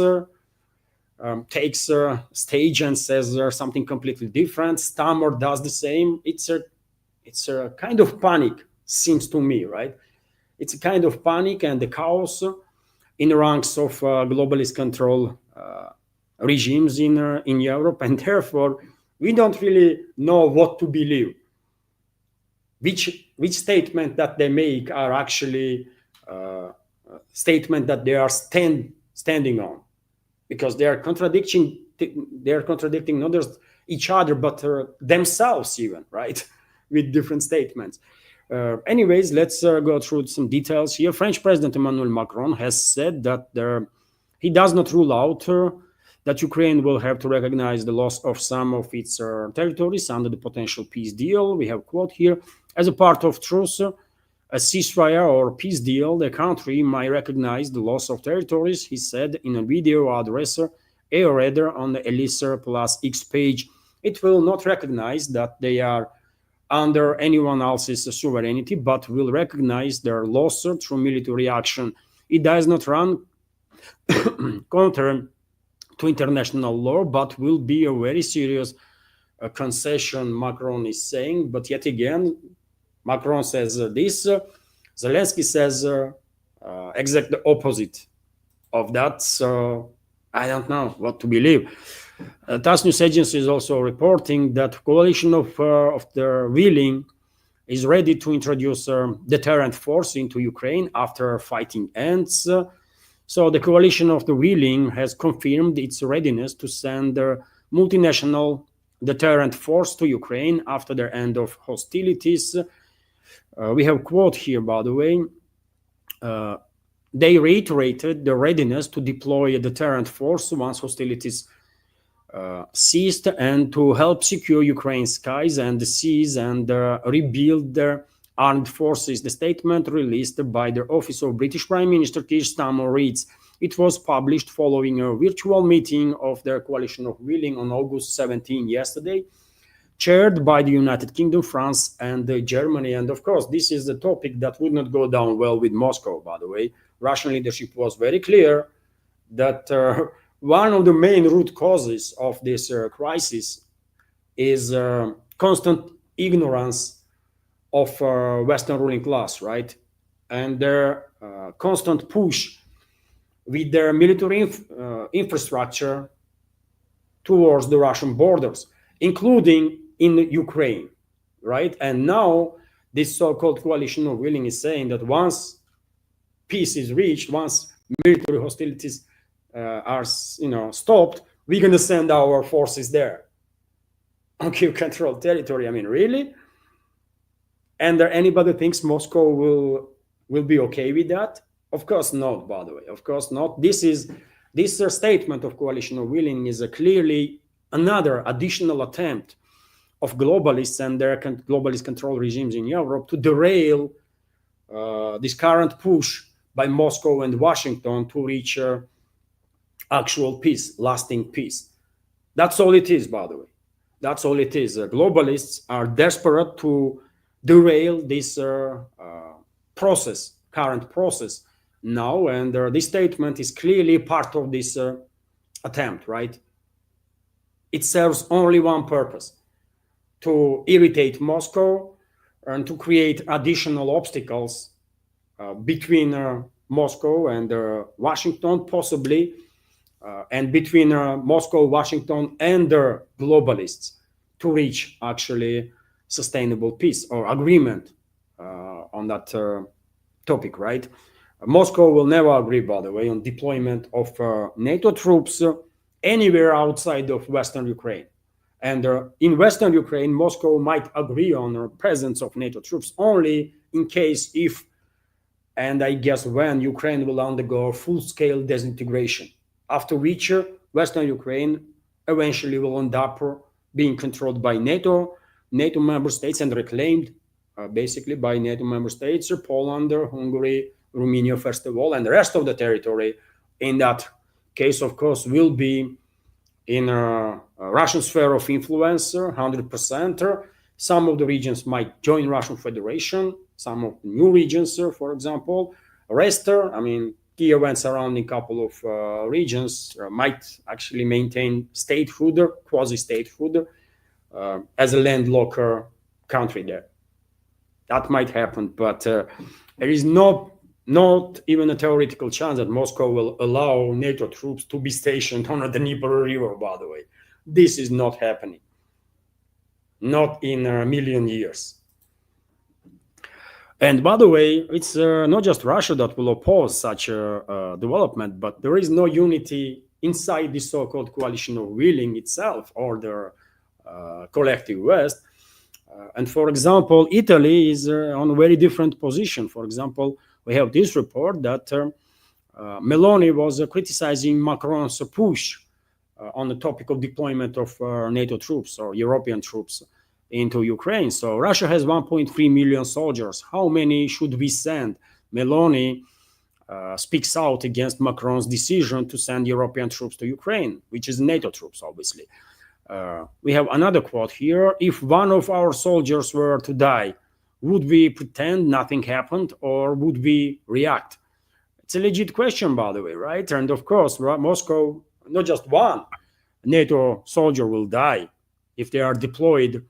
takes stage and says something completely different. Stammer does the same. It's a kind of panic, seems to me, right? It's a kind of panic and the chaos in the ranks of globalist control regimes in Europe, and therefore we don't really know what to believe. Which statement that they make are actually statement that they are standing on, because they are contradicting not just each other but themselves even, right, with different statements. Anyways, let's go through some details here. French President Emmanuel Macron has said that he does not rule out that Ukraine will have to recognize the loss of some of its territories under the potential peace deal. We have a quote here. As a part of truce, a ceasefire or peace deal, the country might recognize the loss of territories, he said in a video address, or rather on the Elisa Plus X page. It will not recognize that they are under anyone else's sovereignty, but will recognize their loss through military action. It does not run counter to international law, but will be a very serious concession, Macron is saying. But yet again, Macron says this, Zelensky says exact the opposite of that. So I don't know what to believe. TASS news agency is also reporting that coalition of the willing is ready to introduce deterrent force into Ukraine after fighting ends. So the coalition of the willing has confirmed its readiness to send multinational deterrent force to Ukraine after the end of hostilities. We have a quote here, by the way. They reiterated the readiness to deploy a deterrent force once hostilities ceased and to help secure Ukraine's skies and the seas and rebuild their armed forces. The statement released by the Office of British Prime Minister Keir Starmer reads, it was published following a virtual meeting of their coalition of willing on August 17 yesterday, chaired by the United Kingdom, France, and Germany. And of course, this is the topic that would not go down well with Moscow, by the way. Russian leadership was very clear that one of the main root causes of this crisis is constant ignorance of Western ruling class, right? And their constant push with their military infrastructure towards the Russian borders, including in Ukraine, right? And now this so-called coalition of willing is saying that once peace is reached, once military hostilities are stopped, we're going to send our forces there on Kiev-controlled territory. I mean, really? And anybody thinks Moscow will be okay with that? Of course not, by the way. Of course not. This statement of coalition of willing is clearly another additional attempt of globalists and their globalist control regimes in Europe to derail this current push by Moscow and Washington to reach actual peace, lasting peace. That's all it is, by the way. That's all it is. Globalists are desperate to derail this current process now, and this statement is clearly part of this attempt, right? It serves only one purpose: to irritate Moscow and to create additional obstacles between Moscow and Washington, possibly, and between Moscow, Washington, and the globalists to reach actually sustainable peace or agreement on that topic, right? Moscow will never agree, by the way, on deployment of NATO troops anywhere outside of Western Ukraine. And in Western Ukraine, Moscow might agree on the presence of NATO troops only in case if, and I guess when, Ukraine will undergo full-scale disintegration, after which Western Ukraine eventually will end up being controlled by NATO member states and reclaimed basically by NATO member states, Poland, Hungary, Romania, first of all, and the rest of the territory in that case, of course, will be in a Russian sphere of influence, 100%. Some of the regions might join Russian Federation, some of the new regions, for example. Rest, I mean, key events surrounding a couple of regions might actually maintain statehood, quasi-statehood, as a landlocked country there. That might happen, but there is not even a theoretical chance that Moscow will allow NATO troops to be stationed on the Dnieper River, by the way. This is not happening. Not in a million years. And by the way, it's not just Russia that will oppose such a development, but there is no unity inside the so-called coalition of willing itself or the collective West. And for example, Italy is on a very different position. For example, we have this report that Meloni was criticizing Macron's push on the topic of deployment of NATO troops or European troops into Ukraine. So Russia has 1.3 million soldiers. How many should we send? Meloni speaks out against Macron's decision to send European troops to Ukraine, which is NATO troops, obviously. We have another quote here. If one of our soldiers were to die, would we pretend nothing happened or would we react? It's a legit question, by the way, right? And of course, Moscow, not just one NATO soldier will die if they are deployed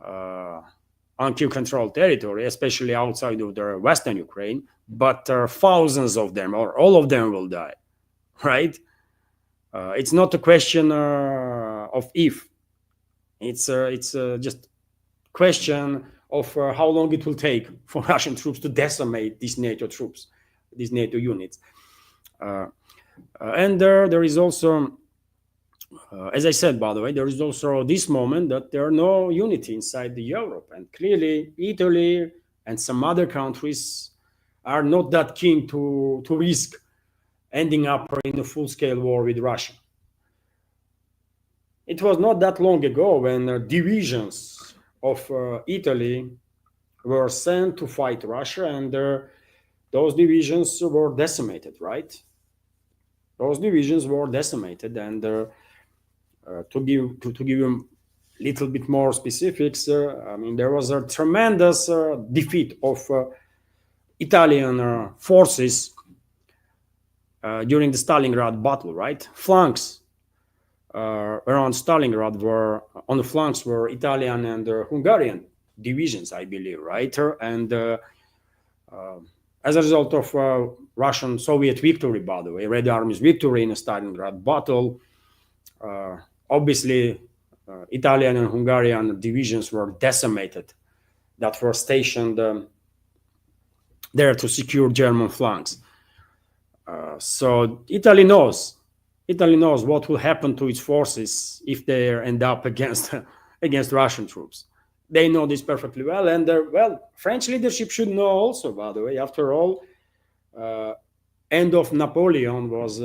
on Kiev-controlled territory, especially outside of the Western Ukraine, but thousands of them or all of them will die, right? It's not a question of if. It's just question of how long it will take for Russian troops to decimate these NATO troops, these NATO units. And there is also, as I said, by the way, there is also this moment that there are no unity inside the Europe. And clearly, Italy and some other countries are not that keen to risk ending up in a full-scale war with Russia. It was not that long ago when divisions of Italy were sent to fight Russia, and those divisions were decimated, right? Those divisions were decimated, and to give you a little bit more specifics, I mean, there was a tremendous defeat of Italian forces during the Stalingrad battle, right? Flanks around Stalingrad were, on the flanks were Italian and Hungarian divisions, I believe, right? And as a result of Russian Soviet victory, by the way, Red Army's victory in the Stalingrad battle, obviously Italian and Hungarian divisions were decimated that were stationed there to secure German flanks. So Italy knows what will happen to its forces if they end up against Russian troops. They know this perfectly well, and French leadership should know also, by the way. After all, end of Napoleon was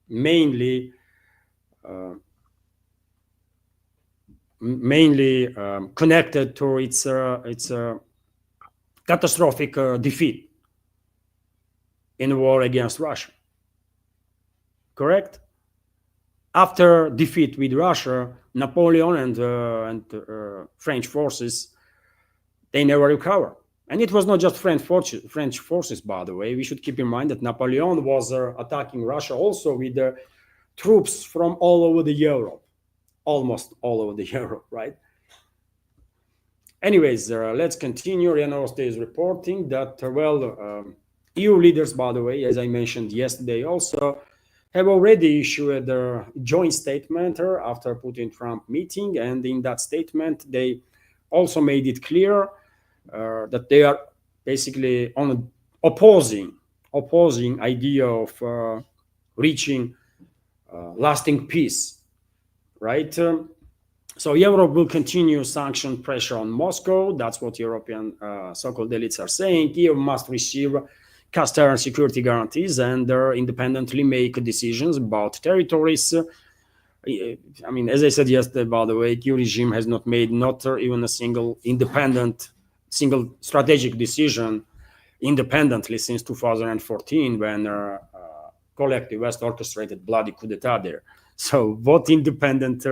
mainly connected to its catastrophic defeat in the war against Russia. Correct? After defeat with Russia, Napoleon and French forces, they never recover. And it was not just French forces, by the way. We should keep in mind that Napoleon was attacking Russia also with troops from all over the Europe, almost all over the Europe, right? Anyways, let's continue. RIA Novosti is reporting that, EU leaders, by the way, as I mentioned yesterday also, have already issued a joint statement after Putin-Trump meeting, and in that statement, they also made it clear that they are basically on opposing idea of reaching lasting peace, right? So Europe will continue sanction pressure on Moscow. That's what European so-called elites are saying. Kiev must receive cast-iron and security guarantees and independently make decisions about territories. I mean, as I said yesterday, by the way, Kiev regime has not made not even a single strategic decision independently since 2014 when collective West orchestrated bloody coup d'etat there. So what independent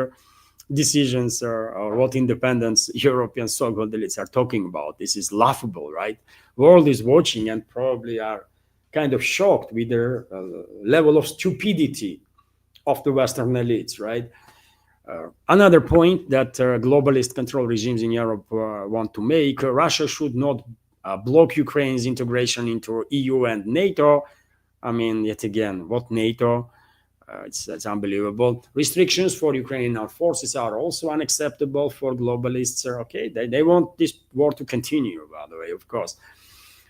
decisions or what independence European so-called elites are talking about? This is laughable, right? World is watching and probably are kind of shocked with the level of stupidity of the Western elites, right? Another point that globalist control regimes in Europe want to make, Russia should not block Ukraine's integration into EU and NATO. I mean, yet again, what NATO? It's unbelievable. Restrictions for Ukrainian armed forces are also unacceptable for globalists. Okay, they want this war to continue, by the way, of course.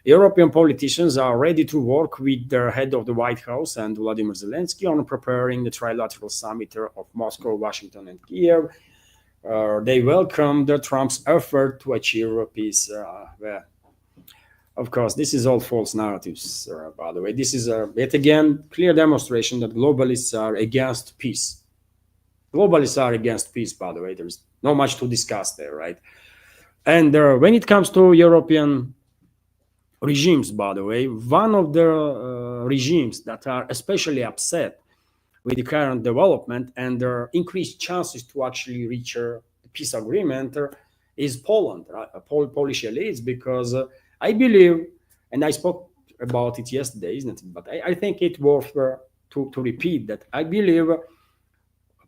European politicians are ready to work with the head of the White House and Vladimir Zelensky on preparing the trilateral summit of Moscow, Washington, and Kiev. They welcomed Trump's effort to achieve peace. Of course, this is all false narratives, by the way. This is, yet again, clear demonstration that globalists are against peace. Globalists are against peace, by the way. There's not much to discuss there, right? And when it comes to European regimes, by the way, one of the regimes that are especially upset with the current development and their increased chances to actually reach a peace agreement is Poland, right? Polish elites, because I believe, and I spoke about it yesterday, isn't it? But I think it's worth to repeat that I believe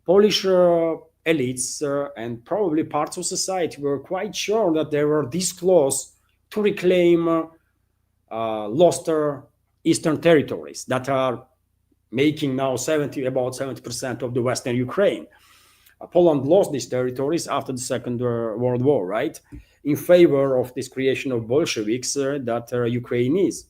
Polish elites and probably parts of society were quite sure that they were this close to reclaim lost eastern territories that are making now about 70% of the Western Ukraine. Poland lost these territories after the Second World War, right? In favor of this creation of Bolsheviks that Ukraine is.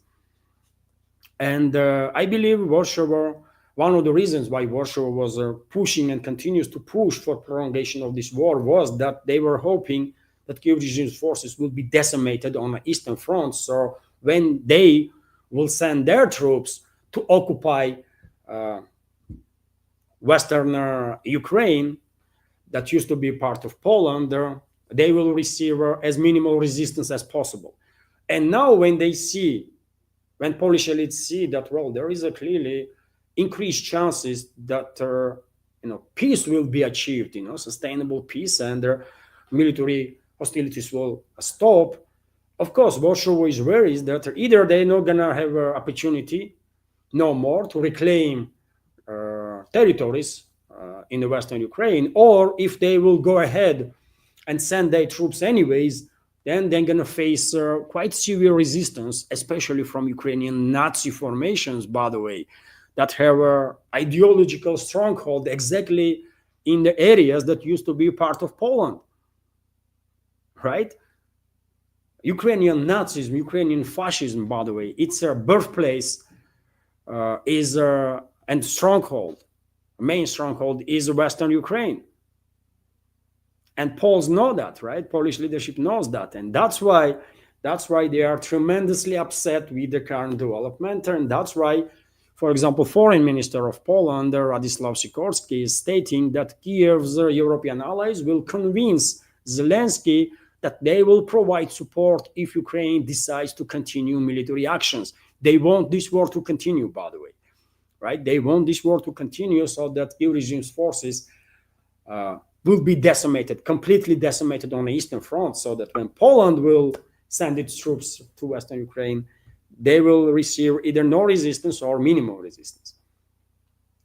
And I believe Warsaw, one of the reasons why Warsaw was pushing and continues to push for prolongation of this war was that they were hoping that Kiev regime's forces will be decimated on the Eastern Front. So when they will send their troops to occupy Western Ukraine, that used to be part of Poland, they will receive as minimal resistance as possible. And now when Polish elites see that, well, there is a clearly increased chances that peace will be achieved, sustainable peace, and military hostilities will stop. Of course, Warsaw is worried that either they're not gonna have an opportunity no more to reclaim territories in the Western Ukraine, or if they will go ahead and send their troops anyways, then they're going to face quite severe resistance, especially from Ukrainian Nazi formations, by the way, that have an ideological stronghold exactly in the areas that used to be part of Poland, right? Ukrainian Nazism, Ukrainian fascism, by the way, its birthplace and stronghold, main stronghold is Western Ukraine. And Poles know that, right? Polish leadership knows that. And that's why they are tremendously upset with the current development. And that's why, for example, Foreign Minister of Poland, Radzislaw Sikorski, is stating that Kiev's European allies will convince Zelensky that they will provide support if Ukraine decides to continue military actions. They want this war to continue, by the way. Right? They want this war to continue so that Kiev regime's forces will be decimated, completely decimated on the Eastern Front, so that when Poland will send its troops to Western Ukraine, they will receive either no resistance or minimal resistance.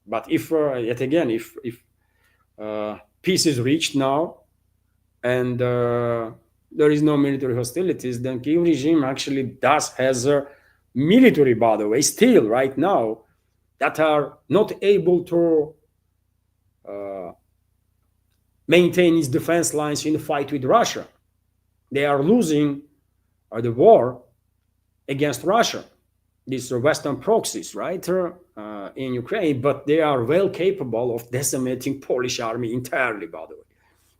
But if, yet again, if peace is reached now and there is no military hostilities, then Kiev regime actually has military, by the way, still right now, that are not able to maintain its defense lines in the fight with Russia. They are losing the war against Russia. These are Western proxies, right, in Ukraine, but they are well capable of decimating Polish army entirely, by the way.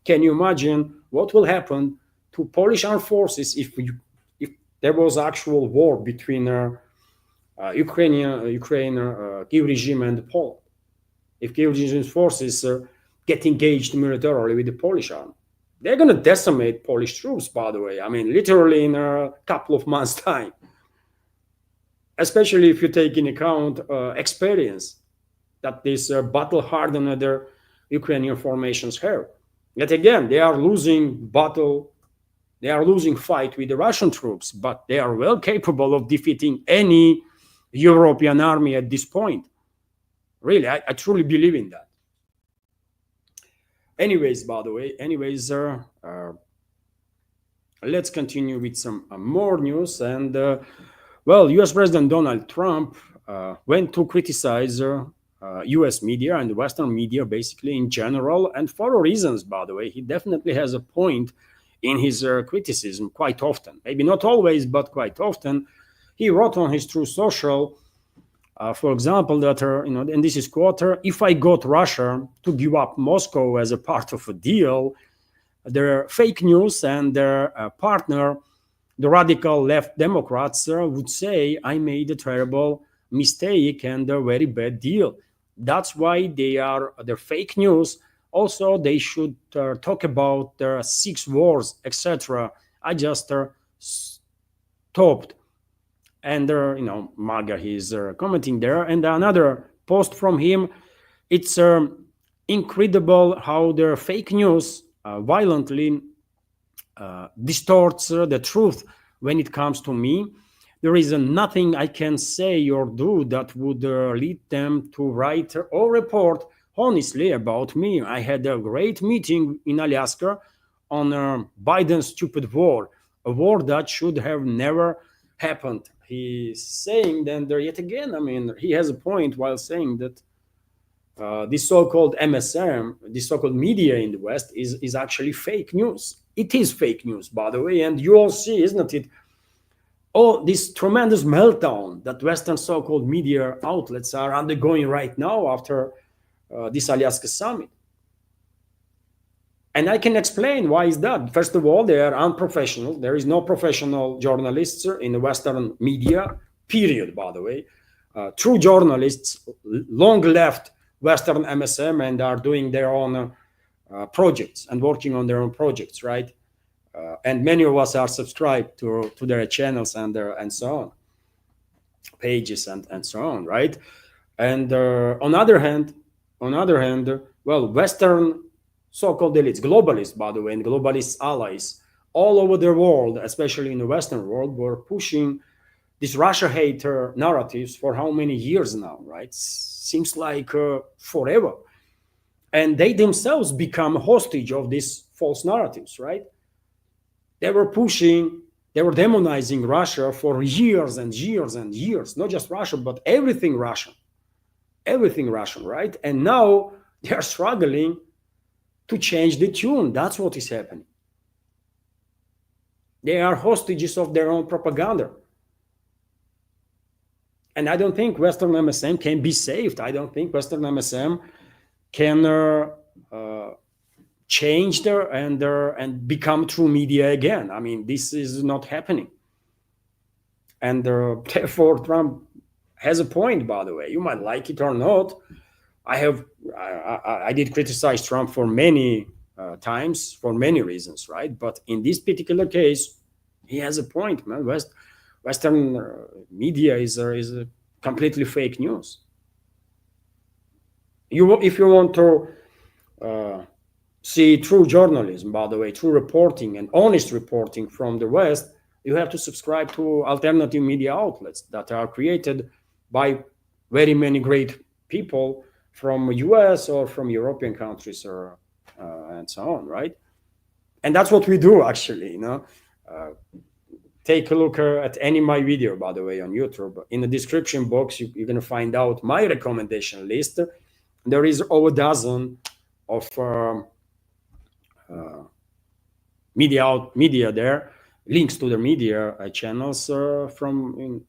Can you imagine what will happen to Polish armed forces if there was actual war between Ukraine, Kiev regime and Poland? If Kiev regime's forces get engaged militarily with the Polish army, they're going to decimate Polish troops, by the way. I mean, literally in a couple of months' time. Especially if you take in account experience that these battle-hardened Ukrainian formations have. Yet again, they are losing fight with the Russian troops, but they are well capable of defeating any European army at this point. Really, I truly believe in that. Anyways, by the way, let's continue with some more news. And well, US President Donald Trump went to criticize US media and Western media basically in general, and for reasons, by the way. He definitely has a point in his criticism quite often. Maybe not always, but quite often. He wrote on his Truth Social, for example, that, and this is quote, if I got Russia to give up Moscow as a part of a deal, their fake news and their partner, the radical left Democrats, would say I made a terrible mistake and a very bad deal. That's why their fake news. Also, they should talk about their 6 wars, etc. I just stopped. And MAGA, he's commenting there. And another post from him, it's incredible how their fake news violently distorts the truth when it comes to me. There is nothing I can say or do that would lead them to write or report honestly about me. I had a great meeting in Alaska on Biden's stupid war, a war that should have never happened. He's saying then there yet again, I mean, he has a point while saying that this so-called MSM, this so-called media in the West is actually fake news. It is fake news, by the way, and you all see, isn't it? Oh, this tremendous meltdown that Western so-called media outlets are undergoing right now after this Alaska summit. And I can explain why is that. First of all, they are unprofessional. There is no professional journalists in the Western media, period, by the way. True journalists long left Western MSM and are doing their own projects and working on their own projects, right? And many of us are subscribed to their channels and so on, pages and so on, right? And on other hand, well, Western so-called elites, globalists, by the way, and globalist allies all over the world, especially in the Western world, were pushing these Russia hater narratives for how many years now, right? Seems like forever. And they themselves become hostage of these false narratives, right? They were demonizing Russia for years and years and years, not just Russia, but everything Russian, right? And now they are struggling to change the tune. That's what is happening. They are hostages of their own propaganda. And I don't think Western MSM can be saved. I don't think Western MSM can change and become true media again. I mean, this is not happening. And therefore, Trump has a point, by the way. You might like it or not. I did criticize Trump for many times for many reasons, right? But in this particular case, he has a point, man. Western media is completely fake news. If you want to see true journalism, by the way, true reporting and honest reporting from the West, you have to subscribe to alternative media outlets that are created by very many great people from US or from European countries or and so on, right? And that's what we do, actually, take a look at any of my video, by the way, on YouTube. In the description box, you're going to find out my recommendation list. There is over a dozen of media there, links to the media channels from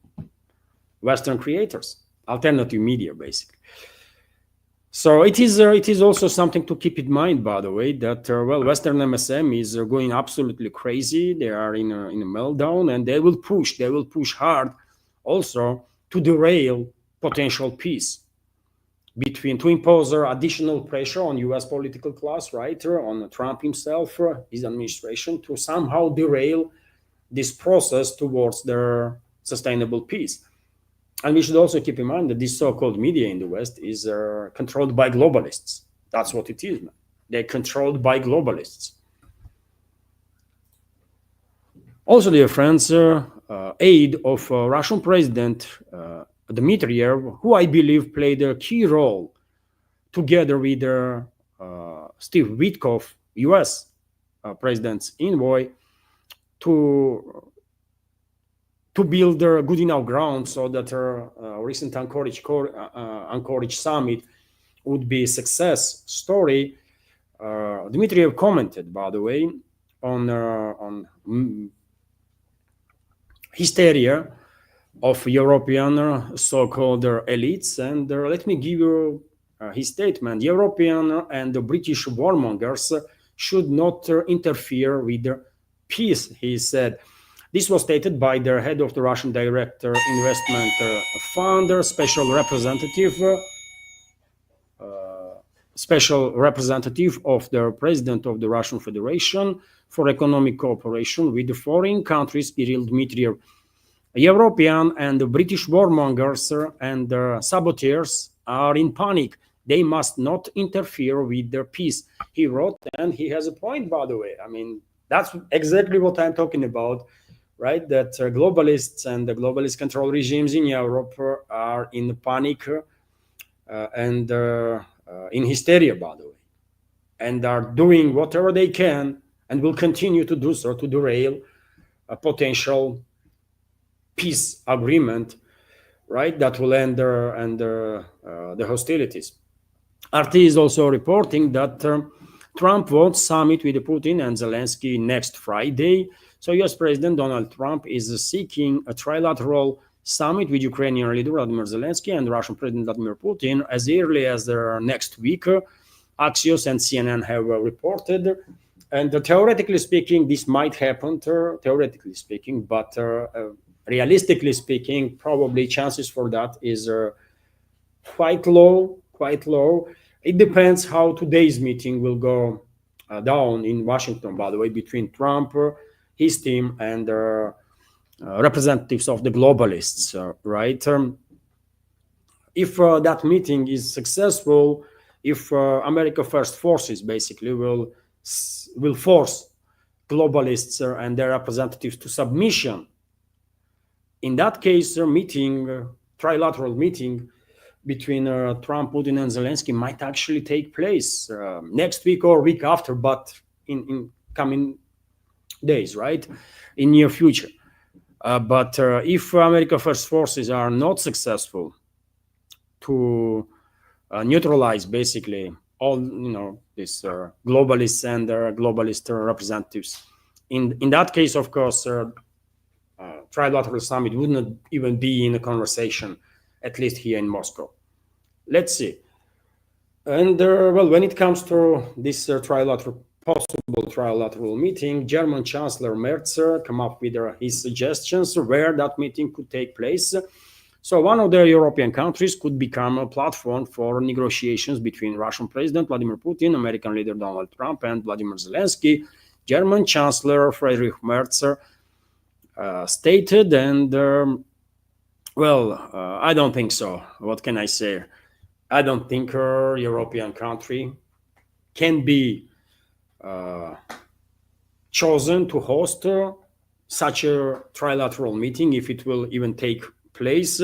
Western creators, alternative media, basically. So it is also something to keep in mind, by the way, that Western MSM is going absolutely crazy. They are in a meltdown, and they will push hard, also to derail potential peace to impose additional pressure on U.S. political class, right, on Trump himself, his administration, to somehow derail this process towards their sustainable peace. And we should also keep in mind that this so-called media in the West is controlled by globalists. That's what it is, man. They're controlled by globalists. Also, dear friends, aid of Russian President Dmitriev, who I believe played a key role together with Steve Witkoff, U.S. President's envoy, to build a good enough ground so that recent Anchorage summit would be a success story. Dmitriev commented, by the way, on hysteria of European so-called elites. And let me give you his statement. European and the British warmongers should not interfere with the peace, he said. This was stated by the head of the Russian Direct Investment Fund, special representative of the President of the Russian Federation for Economic Cooperation with the foreign countries, Kirill Dmitriev. European and the British warmongers and saboteurs are in panic. They must not interfere with their peace, he wrote, and he has a point, by the way. I mean, that's exactly what I'm talking about, right? That globalists and the globalist control regimes in Europe are in panic and in hysteria, by the way, and are doing whatever they can and will continue to do so to derail a potential peace agreement, right, that will end the hostilities. RT is also reporting that Trump wants summit with Putin and Zelensky next Friday. So US President Donald Trump is seeking a trilateral summit with Ukrainian leader Vladimir Zelensky and Russian President Vladimir Putin as early as next week. Axios and CNN have reported. And theoretically speaking, this might happen, theoretically speaking, but realistically speaking, probably chances for that is quite low. It depends how today's meeting will go down in Washington, by the way, between Trump, his team, and representatives of the globalists, right? If that meeting is successful, if America First forces basically will force globalists and their representatives to submission, in that case, a trilateral meeting between Trump, Putin, and Zelensky might actually take place next week or week after, but in coming days, right, in near future. But if America First forces are not successful to neutralize basically all, these globalists and globalist representatives, in that case, of course, trilateral summit would not even be in a conversation, at least here in Moscow. Let's see. And when it comes to this possible trilateral meeting, German Chancellor Merz come up with his suggestions where that meeting could take place. So one of the European countries could become a platform for negotiations between Russian President Vladimir Putin, American leader Donald Trump, and Vladimir Zelensky. German Chancellor Friedrich Merz stated, and I don't think so. What can I say? I don't think a European country can be chosen to host such a trilateral meeting, if it will even take place.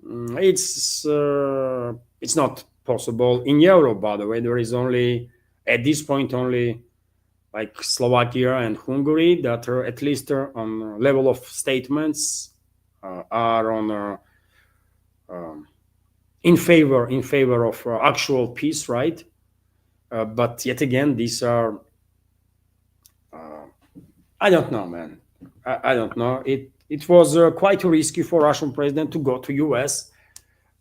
It's not possible. In Europe, by the way, there is only, at this point, only like Slovakia and Hungary, that are at least on level of statements are on in favor of actual peace, right? But yet again, these are I don't know, man. I don't know. It was quite risky for Russian president to go to US,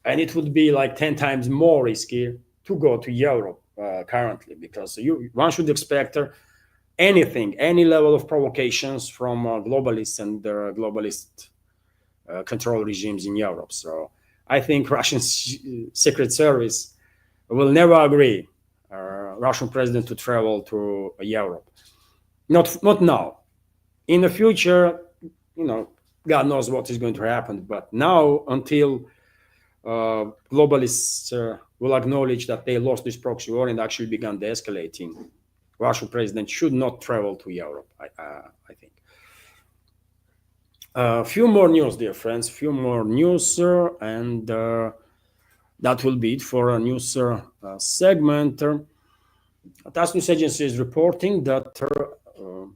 and it would be like 10 times more risky to go to Europe currently, because one should expect anything, any level of provocations from globalists and globalist control regimes in Europe. So I think Russian Secret Service will never agree Russian president to travel to Europe. Not now. In the future, God knows what is going to happen. But now, until globalists will acknowledge that they lost this proxy war and actually began de-escalating, Russian president should not travel to Europe, I think. A few more news, dear friends, few more news, and that will be it for a news segment. TASS News Agency is reporting that,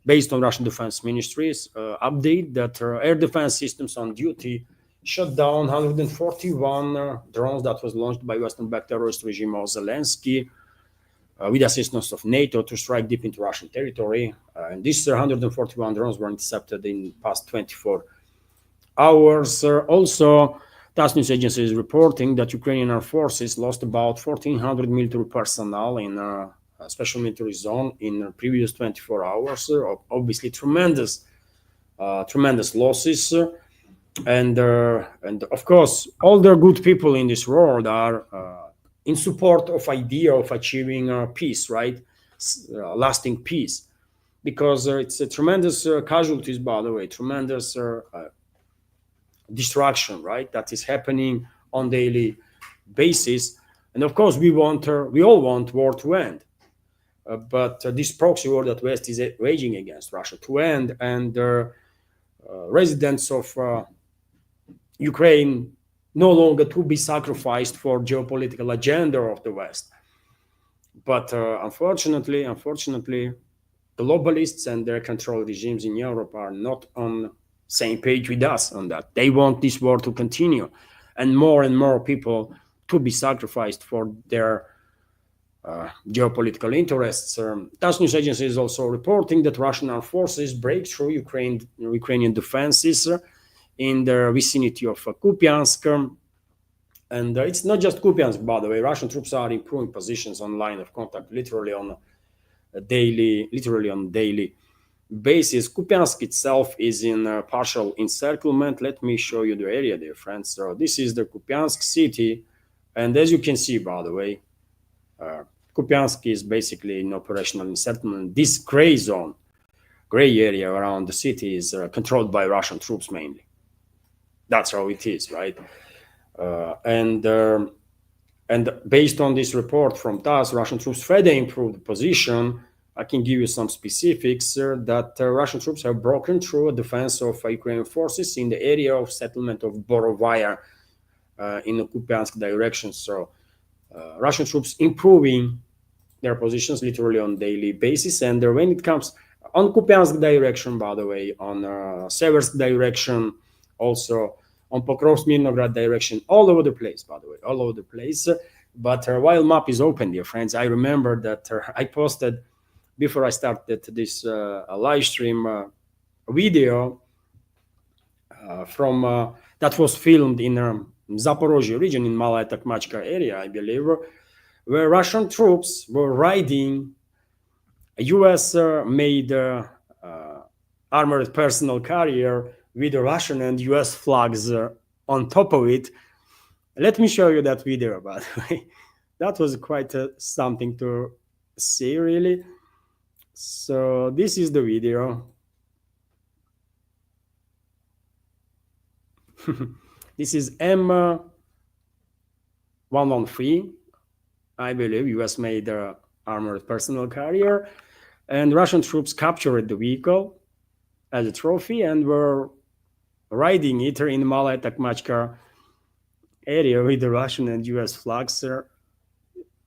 based on Russian Defense Ministry's update, that air defense systems on duty shut down 141 drones that was launched by Western-backed terrorist regime of Zelensky with assistance of NATO to strike deep into Russian territory. And these 141 drones were intercepted in past 24 hours. Also, TASS News Agency is reporting that Ukrainian armed forces lost about 1,400 military personnel in a special military zone in the previous 24 hours. Obviously, tremendous losses. And of course, all the good people in this world are in support of idea of achieving peace, right? Lasting peace, because it's a tremendous casualties, by the way, tremendous destruction, right? That is happening on daily basis. And of course, we all want war to end. But this proxy war that West is waging against Russia to end, and residents of Ukraine no longer to be sacrificed for geopolitical agenda of the West. But unfortunately, globalists and their control regimes in Europe are not on same page with us on that. They want this war to continue, and more people to be sacrificed for their geopolitical interests. TASS News Agency is also reporting that Russian armed forces break through Ukrainian defenses in the vicinity of Kupiansk. And it's not just Kupiansk, by the way. Russian troops are improving positions on line of contact, literally on daily basis. Kupiansk itself is in partial encirclement. Let me show you the area, dear friends. So this is the Kupiansk city, and as you can see, by the way, Kupiansk is basically in operational encirclement. This gray area around the city is controlled by Russian troops mainly. That's how it is, right? And based on this report from TASS, Russian troops further improved position. I can give you some specifics that Russian troops have broken through a defense of Ukrainian forces in the area of settlement of Borovaya in the Kupiansk direction. So Russian troops improving their positions literally on daily basis. And when it comes on Kupiansk direction, by the way, on Seversk direction, also on Pokrovsk-Mirnograd direction, all over the place, by the way, all over the place. But while map is open, dear friends, I remember that I posted, before I started this live stream, video from that was filmed in Zaporozhye region, in Malaya Takmachka area, I believe, where Russian troops were riding a US-made armored personnel carrier with the Russian and US flags on top of it. Let me show you that video, by the way. That was quite something to see, really. So this is the video. This is M113, I believe, US-made armored personnel carrier. And Russian troops captured the vehicle as a trophy and were riding it in Malaya Takmachka area with the Russian and US flags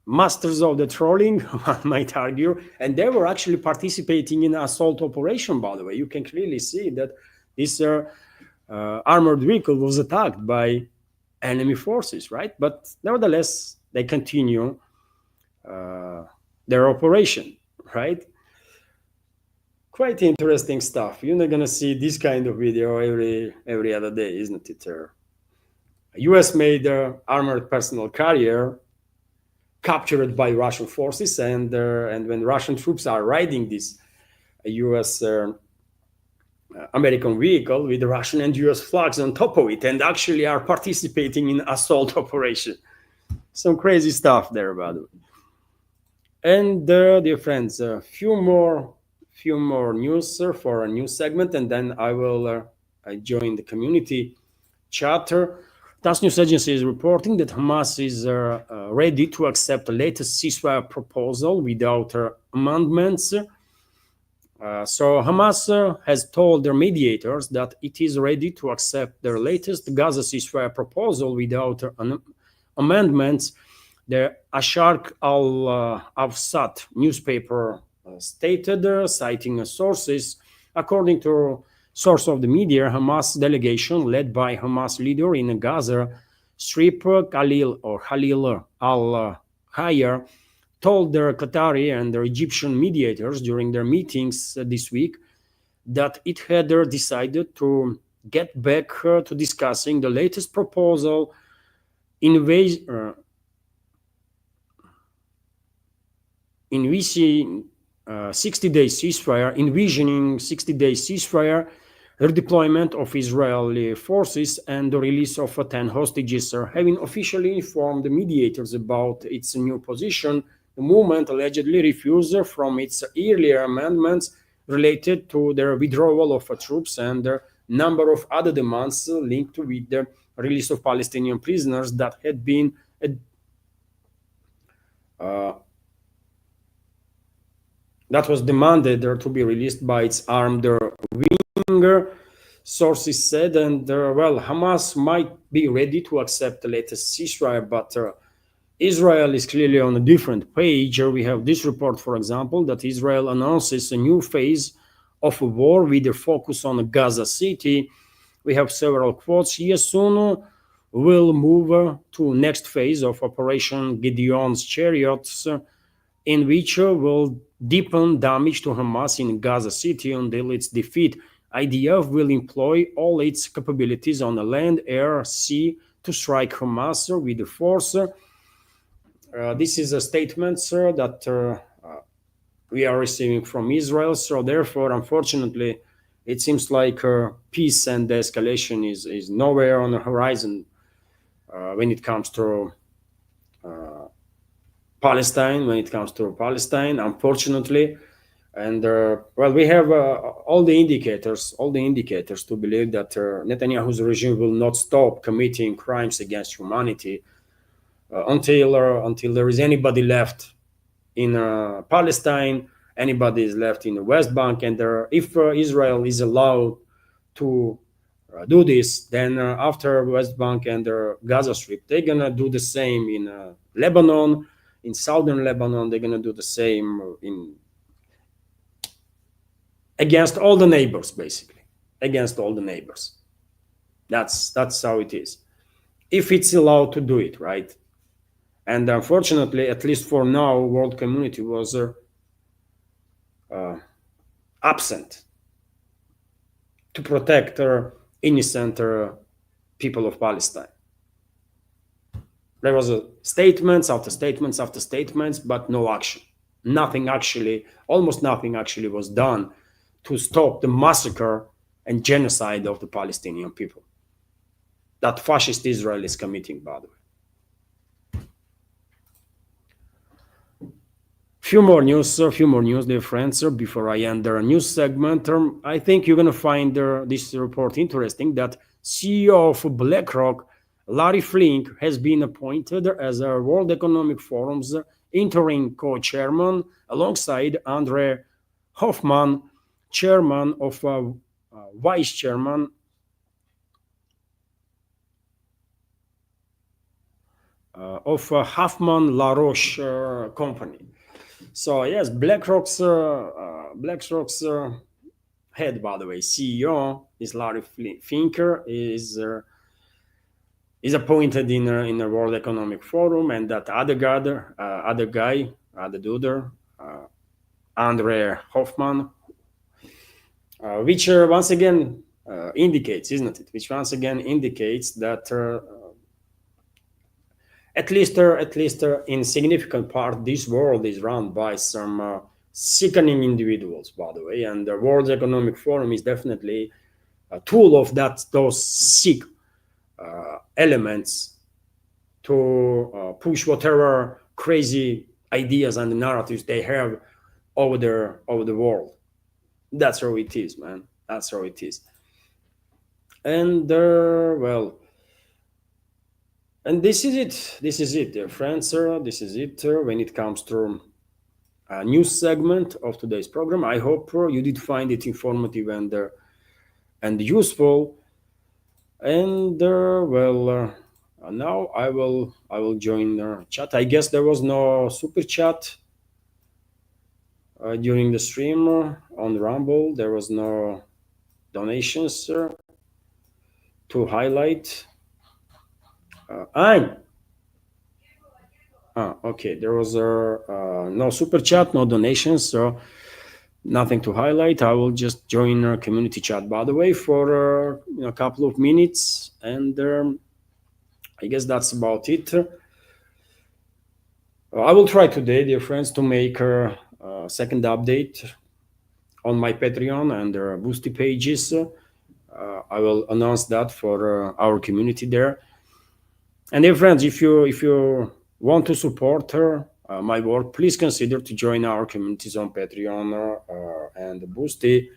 masters of the trolling, one might argue, and they were actually participating in assault operation, by the way. You can clearly see that this armored vehicle was attacked by enemy forces, right? But nevertheless, they continue their operation, right? Quite interesting stuff. You're not gonna see this kind of video every other day, isn't it? A US-made armored personal carrier captured by Russian forces, and when Russian troops are riding this US American vehicle with Russian and US flags on top of it, and actually are participating in assault operation. Some crazy stuff there, by the way. And dear friends, a few more news for a new segment, and then I will join the community chatter. TASS News Agency is reporting that Hamas is ready to accept the latest ceasefire proposal without amendments. So Hamas has told their mediators that it is ready to accept their latest Gaza ceasefire proposal without amendments. The Asharq al-Awsat newspaper stated, citing sources, according to source of the media, Hamas delegation led by Hamas leader in Gaza Strip, Khalil al-Hayya, told their Qatari and their Egyptian mediators during their meetings this week that it had decided to get back to discussing the latest proposal envisioning 60-day ceasefire, redeployment of Israeli forces, and the release of 10 hostages. Having officially informed the mediators about its new position, the movement allegedly refused from its earlier amendments related to their withdrawal of troops and a number of other demands linked with the release of Palestinian prisoners that had been that was demanded to be released by its armed wing, sources said. And well, Hamas might be ready to accept the latest ceasefire, but Israel is clearly on a different page. We have this report, for example, that Israel announces a new phase of a war with a focus on Gaza City. We have several quotes here. Soon we'll move to next phase of Operation Gideon's Chariots, in which will deepen damage to Hamas in Gaza City until its defeat. IDF will employ all its capabilities on the land, air, sea to strike Hamas with the force. This is a statement, sir, that we are receiving from Israel. So therefore, unfortunately, it seems like peace and de-escalation is nowhere on the horizon when it comes to Palestine, unfortunately. And well, we have all the indicators to believe that Netanyahu's regime will not stop committing crimes against humanity until there is anybody left in Palestine, anybody is left in the West Bank. And if Israel is allowed to do this, then after West Bank and the Gaza Strip, they're gonna do the same in Lebanon, in southern Lebanon. They're gonna do the same against all the neighbors, basically, against all the neighbors. That's how it is, if it's allowed to do it, right? And unfortunately, at least for now, world community was absent to protect innocent people of Palestine. There was statements after statements after statements, but no action. Almost nothing actually was done to stop the massacre and genocide of the Palestinian people that fascist Israel is committing, by the way. Few more news, dear friends, before I end the news segment. I think you're going to find this report interesting, that CEO of BlackRock, Larry Flink, has been appointed as a World Economic Forum's interim co-chairman alongside Andre Hoffman, chairman of vice chairman of Huffman La Roche company. So yes, BlackRock's head, by the way, CEO is Larry Finker, is appointed in the World Economic Forum, and that other dude, Andre Hoffman, which once again indicates, isn't it? Which once again indicates that at least in significant part, this world is run by some sickening individuals, by the way, and the World Economic Forum is definitely a tool of those sick elements to push whatever crazy ideas and narratives they have over the world. That's how it is, man. That's how it is. And well, and this is it. This is it, dear friends. This is it when it comes to a news segment of today's program. I hope you did find it informative and useful. And well, now I will join chat. I guess there was no super chat during the stream on Rumble. There was no donations to highlight. Okay. There was no super chat, no donations, so nothing to highlight. I will just join our community chat, by the way, for a couple of minutes, and I guess that's about it. I will try today, dear friends, to make a second update on my Patreon and Boosty pages. I will announce that for our community there. And dear friends, if you want to support my work, please consider to join our communities on Patreon and Boosty.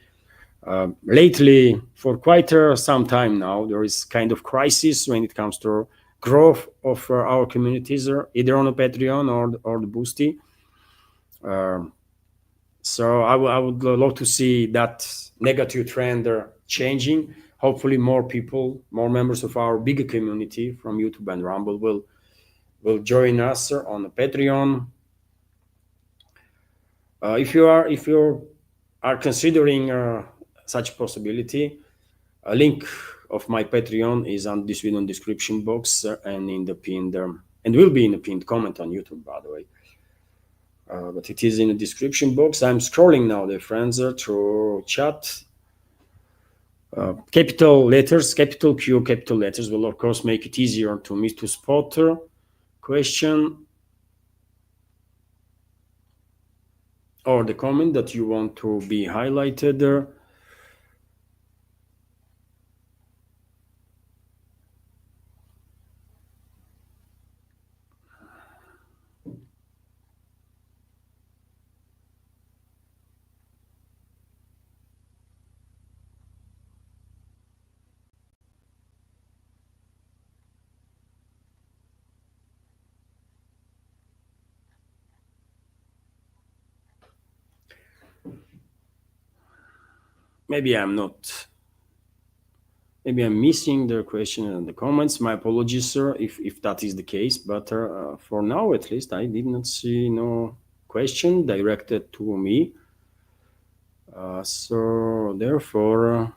Lately, for quite some time now, there is kind of crisis when it comes to growth of our communities, either on the Patreon or the Boosty. So I would love to see that negative trend changing. Hopefully, more people, more members of our bigger community from YouTube and Rumble will join us on the Patreon. If you are considering such possibility, a link of my Patreon is on this video description box and in the pinned and will be in the pinned comment on YouTube, by the way. But it is in the description box. I'm scrolling now, dear friends, through chat. Capital letters, capital Q, capital letters will of course make it easier to me to spot question or the comment that you want to be highlighted. Maybe I'm missing the question and the comments. My apologies, sir, if that is the case. But for now, at least, I did not see no question directed to me. So therefore,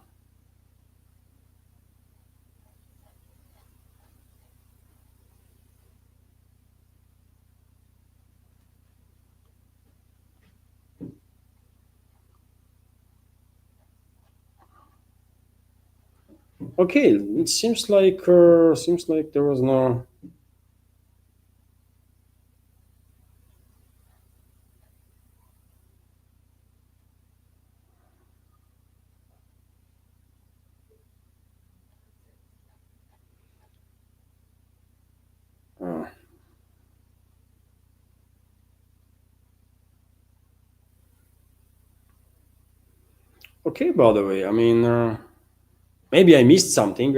okay, it seems like there was no. Okay, by the way, I mean, maybe I missed something,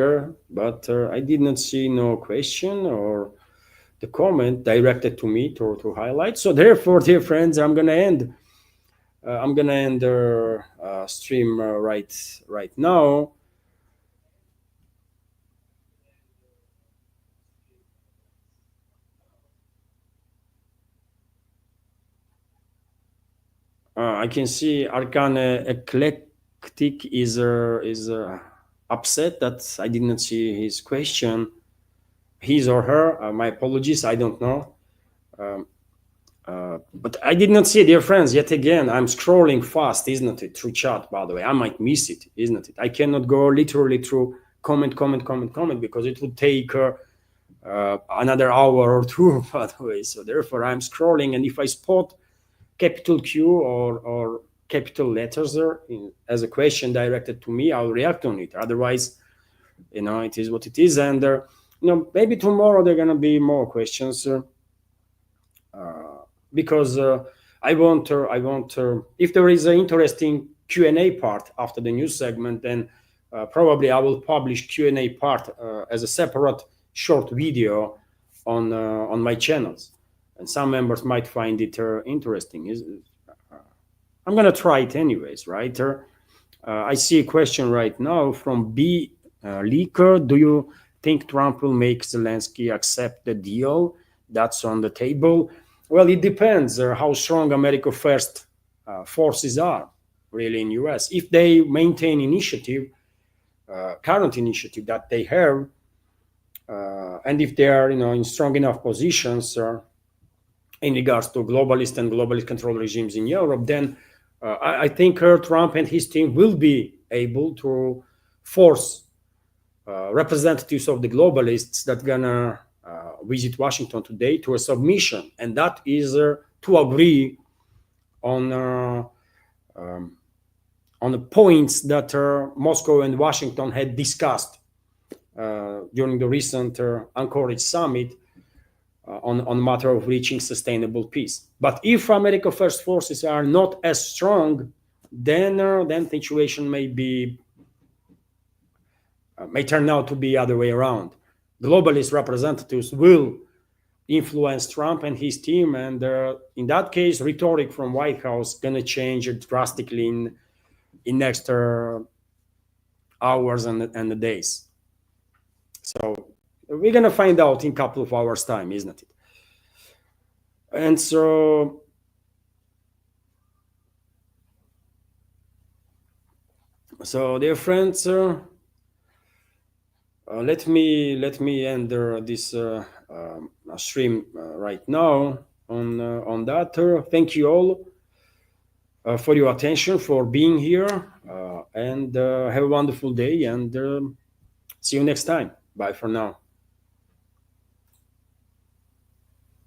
but I did not see no question or the comment directed to me to highlight. So therefore, dear friends, I'm gonna end the stream right now. I can see Arcan Eclectic is upset that I did not see his question. His or her. My apologies. I don't know. But I did not see, dear friends. Yet again, I'm scrolling fast, isn't it, through chat? By the way, I might miss it, isn't it? I cannot go literally through comment because it would take another hour or two. By the way, so therefore I'm scrolling, and if I spot capital Q or capital letters there as a question directed to me, I'll react on it. Otherwise, it is what it is, and maybe tomorrow there are gonna be more questions. Because I want if there is an interesting Q&A part after the news segment, then probably I will publish Q&A part as a separate short video on my channels, and some members might find it interesting. I'm gonna try it anyways, right? I see a question right now from B Leaker. Do you think Trump will make Zelensky accept the deal that's on the table? Well, it depends how strong America First forces are really in US. If they maintain current initiative that they have, and if they are in strong enough positions in regards to globalist and globalist control regimes in Europe, then I think Trump and his team will be able to force representatives of the globalists that gonna visit Washington today to a submission, and that is to agree on the points that Moscow and Washington had discussed during the recent Anchorage summit on the matter of reaching sustainable peace. But if America First forces are not as strong, then the situation may turn out to be the other way around. Globalist representatives will influence Trump and his team, and in that case, rhetoric from White House gonna change drastically in next hours and the days. So we're gonna find out in a couple of hours' time, isn't it? And so dear friends, let me end this stream right now on that. Thank you all for your attention, for being here, and have a wonderful day, and see you next time. Bye for now.